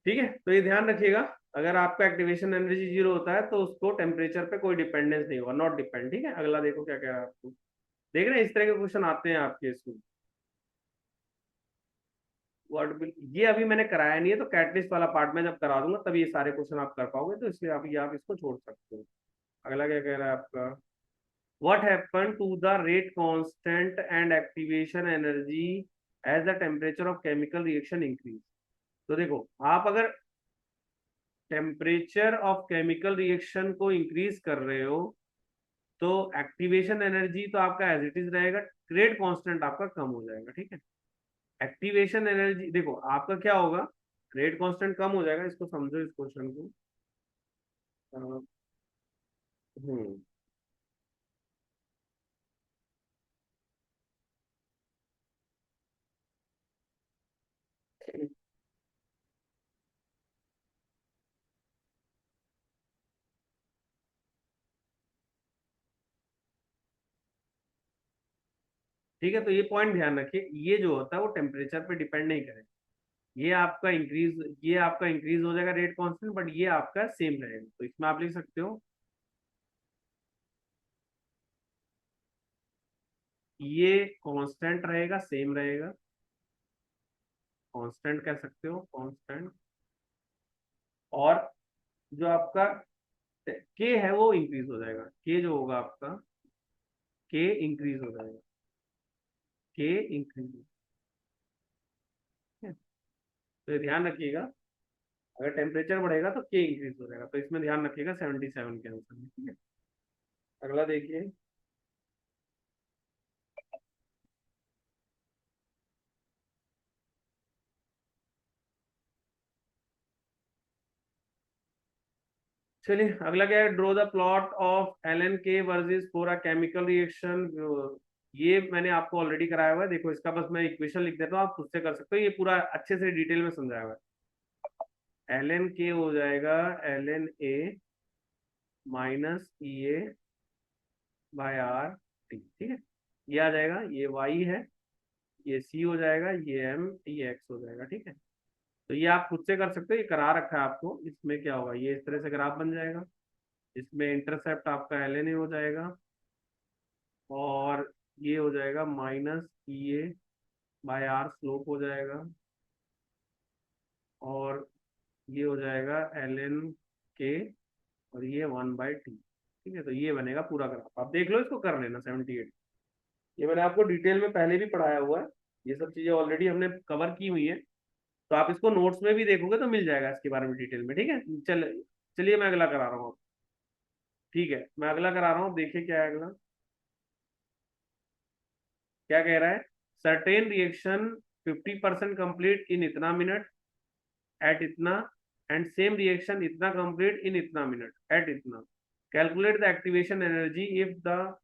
A: ठीक है, तो ये ध्यान रखिएगा, अगर आपका एक्टिवेशन एनर्जी जीरो होता है तो उसको टेम्परेचर पे कोई डिपेंडेंस नहीं होगा, नॉट डिपेंड, ठीक है. अगला देखो क्या कह रहा है आपको. देख रहे हैं इस तरह के क्वेश्चन आते हैं आपके स्कूल. वर्ड बिल ये अभी मैंने कराया नहीं है, तो कैटलिस्ट वाला पार्ट में जब करा दूंगा तब ये सारे क्वेश्चन आप कर पाओगे, तो इसलिए आप इसको छोड़ सकते हो. अगला क्या कह रहा है आपका. What happened to the rate constant and activation energy as the temperature of chemical reaction increase. तो देखो आप अगर टेम्परेचर ऑफ केमिकल रिएक्शन को इंक्रीज कर रहे हो तो एक्टिवेशन एनर्जी तो आपका एज इट इज रहेगा, रेट कांस्टेंट आपका कम हो जाएगा, ठीक है. एक्टिवेशन एनर्जी देखो आपका क्या होगा, रेट कांस्टेंट कम हो जाएगा. इसको समझो इस क्वेश्चन को. हम्म ठीक है, तो ये पॉइंट ध्यान रखिए, ये जो होता है वो टेम्परेचर पे डिपेंड नहीं करेगा. ये आपका इंक्रीज हो जाएगा रेट कांस्टेंट, बट ये आपका सेम रहेगा. तो इसमें आप लिख सकते हो ये कांस्टेंट रहेगा, सेम रहेगा. कांस्टेंट कह सकते हो, कांस्टेंट. और जो आपका के है वो इंक्रीज हो जाएगा, के जो होगा आपका के इंक्रीज हो जाएगा, के इंक्रीज. तो ये ध्यान रखिएगा, अगर टेम्परेचर बढ़ेगा तो के इंक्रीज हो जाएगा. तो इसमें ध्यान रखिएगा 77 के आंसर में, ठीक है. अगला देखिए. चलिए अगला क्या है. Draw the plot of L N K versus for a chemical reaction. ये मैंने आपको ऑलरेडी कराया हुआ है, देखो इसका बस मैं इक्वेशन लिख देता हूँ, आप खुद से कर सकते हो, ये पूरा अच्छे से डिटेल में समझाया हुआ है. एल एन के हो जाएगा L N A minus E A by R T, ठीक है. ये आ जाएगा, ये वाई है, ये सी हो जाएगा, ये एम, ये एक्स हो जाएगा, ठीक है. तो ये आप खुद से कर सकते हो, ये करा रखा है आपको. इसमें क्या होगा, ये इस तरह से ग्राफ बन जाएगा, इसमें इंटरसेप्ट आपका एल एन ए हो जाएगा, और ये हो जाएगा minus E A by R slope हो जाएगा, और ये हो जाएगा एल एन के, और ये 1/t, ठीक है. तो ये बनेगा पूरा ग्राफ, आप देख लो, इसको कर लेना 78. ये मैंने आपको डिटेल में पहले भी पढ़ाया हुआ है, ये सब चीजें ऑलरेडी हमने कवर की हुई है, तो आप इसको नोट्स में भी देखोगे तो मिल जाएगा इसके बारे में डिटेल में, ठीक है. चलिए मैं अगला करा रहा हूँ. ठीक है, मैं अगला करा रहा हूँ, देखिए क्या है अगला. क्या कह रहा है. सर्टेन रिएक्शन 50% कंप्लीट इन इतना मिनट एट इतना, एंड सेम रिएक्शन इतना कंप्लीट इन इतना मिनट एट इतना. Calculate the activation energy if the,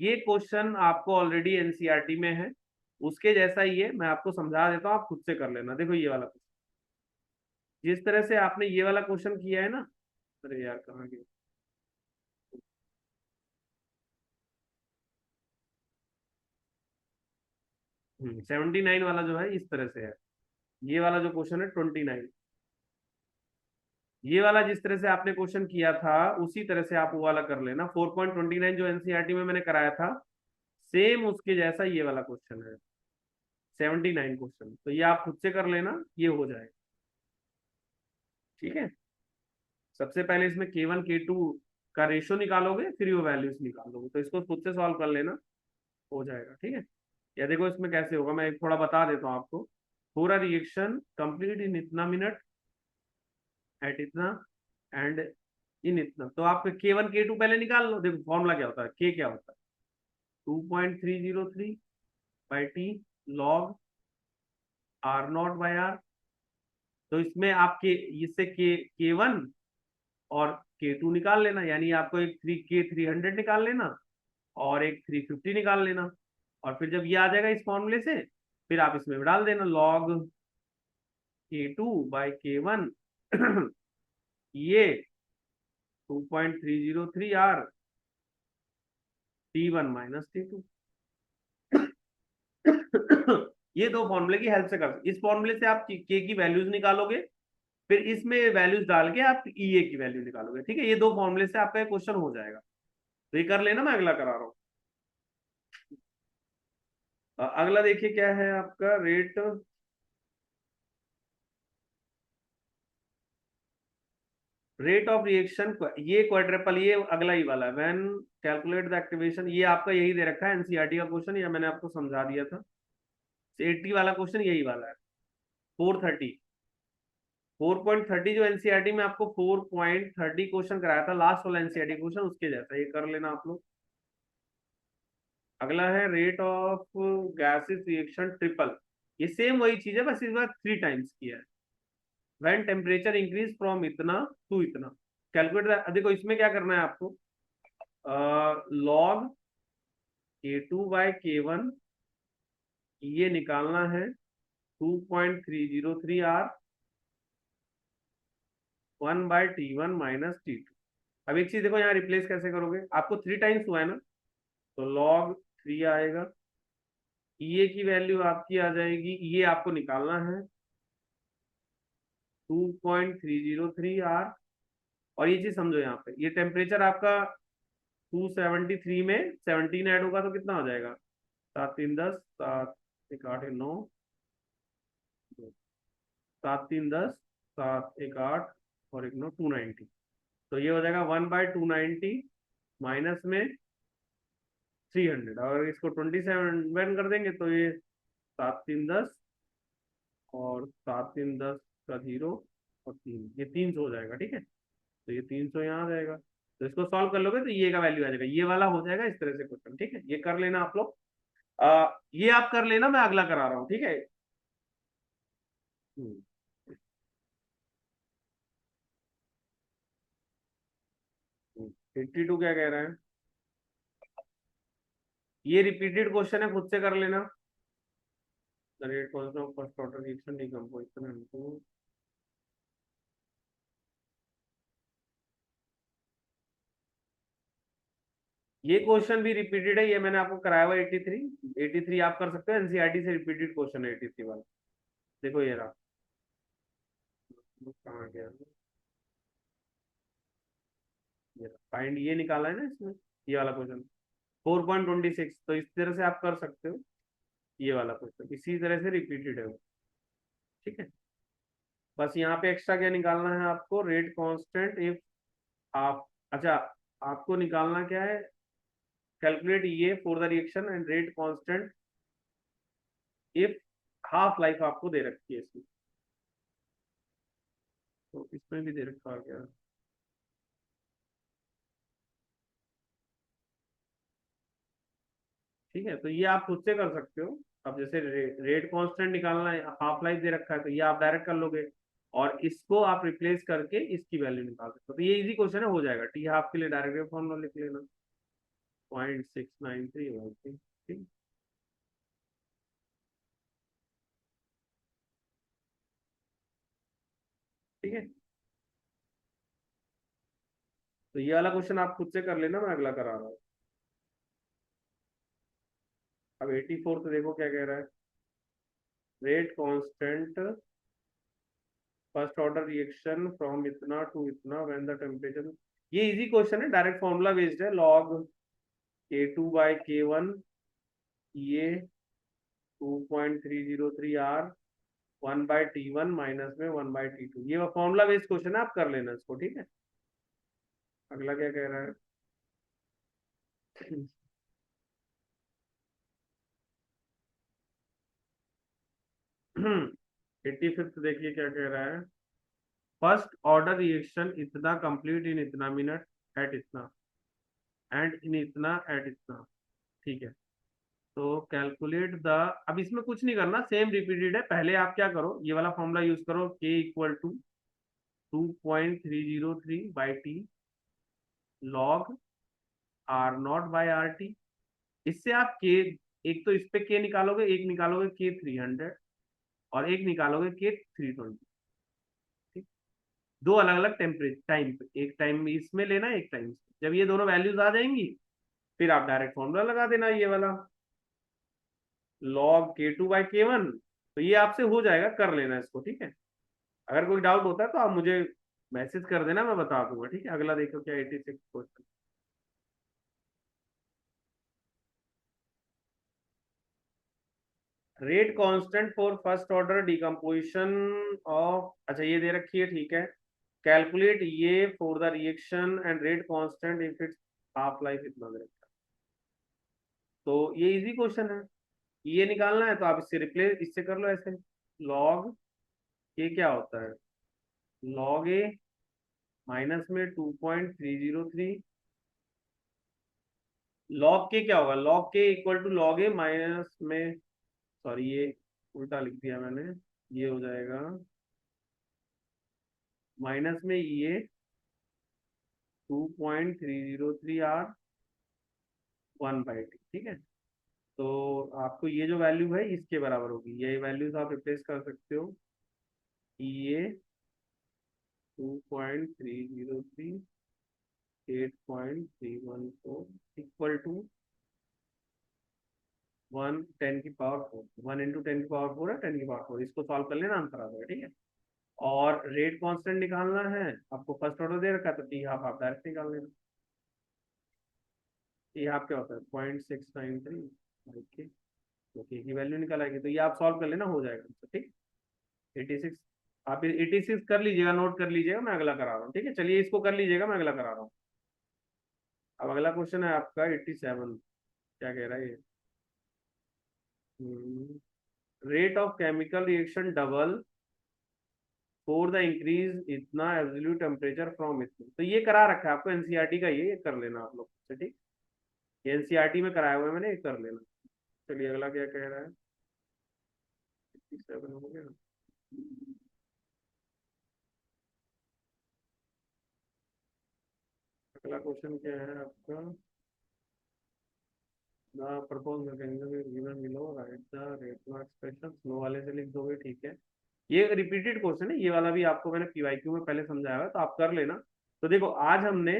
A: ये क्वेश्चन आपको ऑलरेडी एनसीईआरटी में है, उसके जैसा ही है, मैं आपको समझा देता हूँ, आप खुद से कर लेना। देखो ये वाला क्वेश्चन, जिस तरह से आपने ये वाला क्वेश्चन किया है ना, अरे यार कहाँ गया, 79 वाला जो है इस तरह से है, ये वाला जो क्वेश्चन है 29, ये वाला जिस तरह से आपने क्वेश्चन किया था उसी तरह से आप वो वाला कर लेना। 4.29 जो एनसीईआरटी में मैंने कराया था, सेम उसके जैसा ये वाला क्वेश्चन है, 79 क्वेश्चन, तो ये आप खुद से कर लेना, ये हो जाएगा। ठीक है, सबसे पहले इसमें K1 K2 का रेशो निकालोगे, फिर वो वैल्यूज निकालोगे, तो इसको खुद से सॉल्व कर लेना, हो जाएगा। ठीक है, या देखो इसमें कैसे होगा, मैं थोड़ा बता देता हूँ आपको। पूरा रिएक्शन कंप्लीट इन इतना मिनट एट इतना एंड इन इतना, तो आप K1 K2 पहले निकाल लो। देखो फॉर्मूला क्या होता है, K क्या होता है, 2.303 बाई टी लॉग R0/R। तो इसमें आपके इससे K1 और K2 निकाल लेना, यानी आपको एक K300 निकाल लेना और एक 350 निकाल लेना, और फिर जब ये आ जाएगा इस फॉर्मूले से, फिर आप इसमें डाल देना लॉग K2/K1 ये 2.303 R T1 - T2। ये दो फॉर्मूले की हेल्प से कर सकते, इस फॉर्मूले से आप के की वैल्यूज निकालोगे, फिर इसमें वैल्यूज डाल के आप ईए की वैल्यू निकालोगे। ठीक है, ये दो फॉर्मूले से आपका क्वेश्चन हो जाएगा, तो ये कर लेना, मैं अगला करा रहा हूँ। अगला देखिए क्या है आपका रेट ऑफ रिएक्शन, ये क्वाड्रेपल, ये अगला ही वाला है, व्हेन कैलकुलेट द एक्टिवेशन, ये आपका यही दे रखा है एनसीईआरटी का क्वेश्चन, या मैंने आपको समझा दिया था। 80 वाला क्वेश्चन यही वाला है, 430, 4.30 जो एनसीईआरटी में आपको 4.30 क्वेश्चन कराया था, लास्ट वाला एनसीईआरटी क्वेश्चन, उसके जैसा ये कर लेना आप लोग। अगला है rate of gases reaction triple, ये सेम वही चीज है, बस इस बार 3 टाइम्स किया है। व्हेन टेम्परेचर इंक्रीज फ्रॉम इतना टू इतना, कैलकुलेट, देखो इसमें क्या करना है आपको, लॉग K2/K1 ये निकालना है 2.303 R 1/T1 - T2। अब एक चीज देखो, यहाँ रिप्लेस कैसे करोगे, आपको 3 टाइम्स हुआ है ना, तो लॉग 3 आएगा, ये की वैल्यू आपकी आ जाएगी, ये आपको निकालना है 2.303 R, और ये चीज समझो, यहाँ पे ये टेम्परेचर आपका 273 में 17 ऐड होगा तो कितना हो जाएगा, 7 3 10, 7 1 8 9, 7 3 10, 7 1 8 और 1 9, 290, तो ये हो जाएगा 1/290 माइनस में 300, और इसको 27 कर देंगे तो ये 7 3 10 और 7 3 10 का 0 और 3, ये 300 हो जाएगा। ठीक है, तो ये 300 यहाँ आ जाएगा, तो इसको सॉल्व कर लोगे तो ये का वैल्यू आ जाएगा, ये वाला हो जाएगा इस तरह से क्वेश्चन। ठीक है, ये कर लेना आप लोग, ये आप कर लेना, मैं अगला करा रहा हूँ। ठीक है, 82 क्या कह रहे हैं, ये रिपीटेड क्वेश्चन है, खुद से कर लेना। The rate constant of first order reaction decomposition into, ये क्वेश्चन भी रिपीटेड है, ये मैंने आपको कराया हुआ 83, 83 आप कर सकते हो, एनसीईआरटी से रिपीटेड क्वेश्चन है 83 वाला। देखो ये रहा, कहाँ गया, ये फाइंड, ये निकाला है ना इसमें, ये वाला क्वेश्चन 4.26, तो इस तरह से आप कर सकते हो, ये वाला क्वेश्चन इसी तरह से रिपीटेड है वो। ठीक है, बस यहाँ पे एक्स्ट्रा क्या निकालना है आपको, रेट कांस्टेंट इफ आप, अच्छा आपको निकालना क्या है, कैलकुलेट ये for the reaction and rate constant if half life आपको दे रखी है इसकी, तो इसमें भी दे रखा है क्या, ठीक है, तो ये आप खुद से कर सकते हो। अब जैसे रेट कांस्टेंट निकालना है, हाफ लाइफ दे रखा है, तो ये आप डायरेक्ट कर लोगे, और इसको आप रिप्लेस करके इसकी वैल्यू निकाल सकते हो। तो ये इजी क्वेश्चन है, हो जाएगा। टी हाफ के लिए डायरेक्ट फॉर्मूला लिख लेना, 0.693। ठीक, ठीक है। तो ये वाला क्वेश्चन आप खुद से कर लेना, मैं अगला करा रहा हूँ। अब 84 तो देखो क्या कह रहा है, rate constant first order reaction from इतना टू इतना व्हेन द टेम्परेचर। ये इजी क्वेश्चन है, डायरेक्ट फॉर्मूला बेस्ड है, लॉग K2/K1 ये 2.303 R 1/T1 माइनस में 1/T2। ये फॉर्मूला बेस्ड क्वेश्चन है, आप कर लेना इसको, ठीक है। अगला क्या कह रहा है? 85 देखिए क्या कह रहा है, फर्स्ट ऑर्डर रिएक्शन इतना कंप्लीट इन इतना मिनट एट इतना एंड इन इतना एट इतना। ठीक है, तो कैलकुलेट द, अब इसमें कुछ नहीं करना, सेम रिपीटेड है। पहले आप क्या करो, ये वाला फॉर्मूला यूज करो, के equal to 2.303/T log R0/RT। इससे आप के, एक तो इस पे के निकालोगे, एक निकालोगे K300 और एक निकालोगे K320। ठीक, दो अलग अलग टेम्परेचर टाइम पे, एक टाइम इसमें लेना, एक टाइम। जब ये दोनों वैल्यूज आ जाएंगी, फिर आप डायरेक्ट फॉर्मूला लगा देना, ये वाला log K2/K1। तो ये आपसे हो जाएगा, कर लेना इसको, ठीक है। अगर कोई डाउट होता है तो आप मुझे मैसेज कर देना, मैं बता दूंगा, ठीक है। अगला देखो क्या, 86 question. Rate constant for first order decomposition of, अच्छा ये दे रखी है, ठीक है। कैलकुलेट ये for the reaction and rate constant if it's half life इतना दे रखा है। तो ये इजी क्वेश्चन है, ये निकालना है तो आप इससे रिप्लेस, इससे कर लो ऐसे। लॉग ये क्या होता है, लॉग ए माइनस में 2.303, लॉग के क्या होगा, log K equal to log A minus में, सॉरी ये उल्टा लिख दिया मैंने, ये हो जाएगा माइनस में ये 2.303 R 1/T। ठीक है, तो आपको ये जो वैल्यू है इसके बराबर होगी, ये वैल्यूज आप रिप्लेस कर सकते हो, ये 2.303 8.314 इक्वल टू 1 10 की पावर 4, 1 × 10 की पावर 4 है, 10 की पावर 4। इसको सॉल्व कर लेना, आंसर आ जाएगा, ठीक है। और रेट कांस्टेंट निकालना है आपको, फर्स्ट ऑर्डर दे रखा है, तो टी हाफ आप डायरेक्ट निकाल लेना। टी हाफ क्या होता है, 0.693 के, तो के की वैल्यू निकल आएगी, तो ये आप सॉल्व कर लेना, हो जाएगा, ठीक। 86, आप 86 कर लीजिएगा, नोट कर लीजिएगा, मैं अगला करा रहा हूँ, ठीक है। चलिए इसको कर लीजिएगा, मैं अगला करा रहा हूँ। अब अगला क्वेश्चन है आपका 87, क्या कह रहा है ये, rate of chemical reaction double for the increase इतना एब्सोल्यूट टेम्परेचर फ्रॉम इतना। तो ये करा रखा है आपको एनसीईआरटी का, ये कर लेना आप लोग से, ठीक। ये एनसीईआरटी में कराया हुआ है मैंने, ये कर लेना। चलिए अगला क्या कह रहा है, 57 हो गया। अगला क्वेश्चन क्या है आपका, the propose mechanism is given below, right the rate expression. Slow वाले से लिख दोगे, ठीक है। ये रिपीटेड क्वेश्चन है, ये वाला भी आपको मैंने पीवाईक्यू में पहले समझाया हुआ है, तो आप कर लेना। तो देखो आज हमने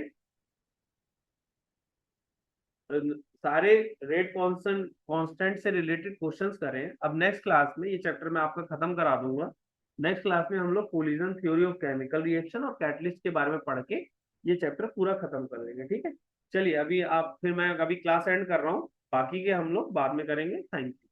A: सारे रेट कांस्टेंट कांस्टेंट से रिलेटेड क्वेश्चंस करें। अब नेक्स्ट क्लास में ये चैप्टर मैं आपका खत्म करा दूंगा। नेक्स्ट क्लास में हम लोग collision theory of chemical reaction और कैटलिस्ट के बारे में पढ़ के ये चैप्टर पूरा खत्म कर देंगे, ठीक है। चलिए अभी आप, फिर मैं अभी क्लास एंड कर रहा हूँ, बाकी के हम लोग बाद में करेंगे। Thank you.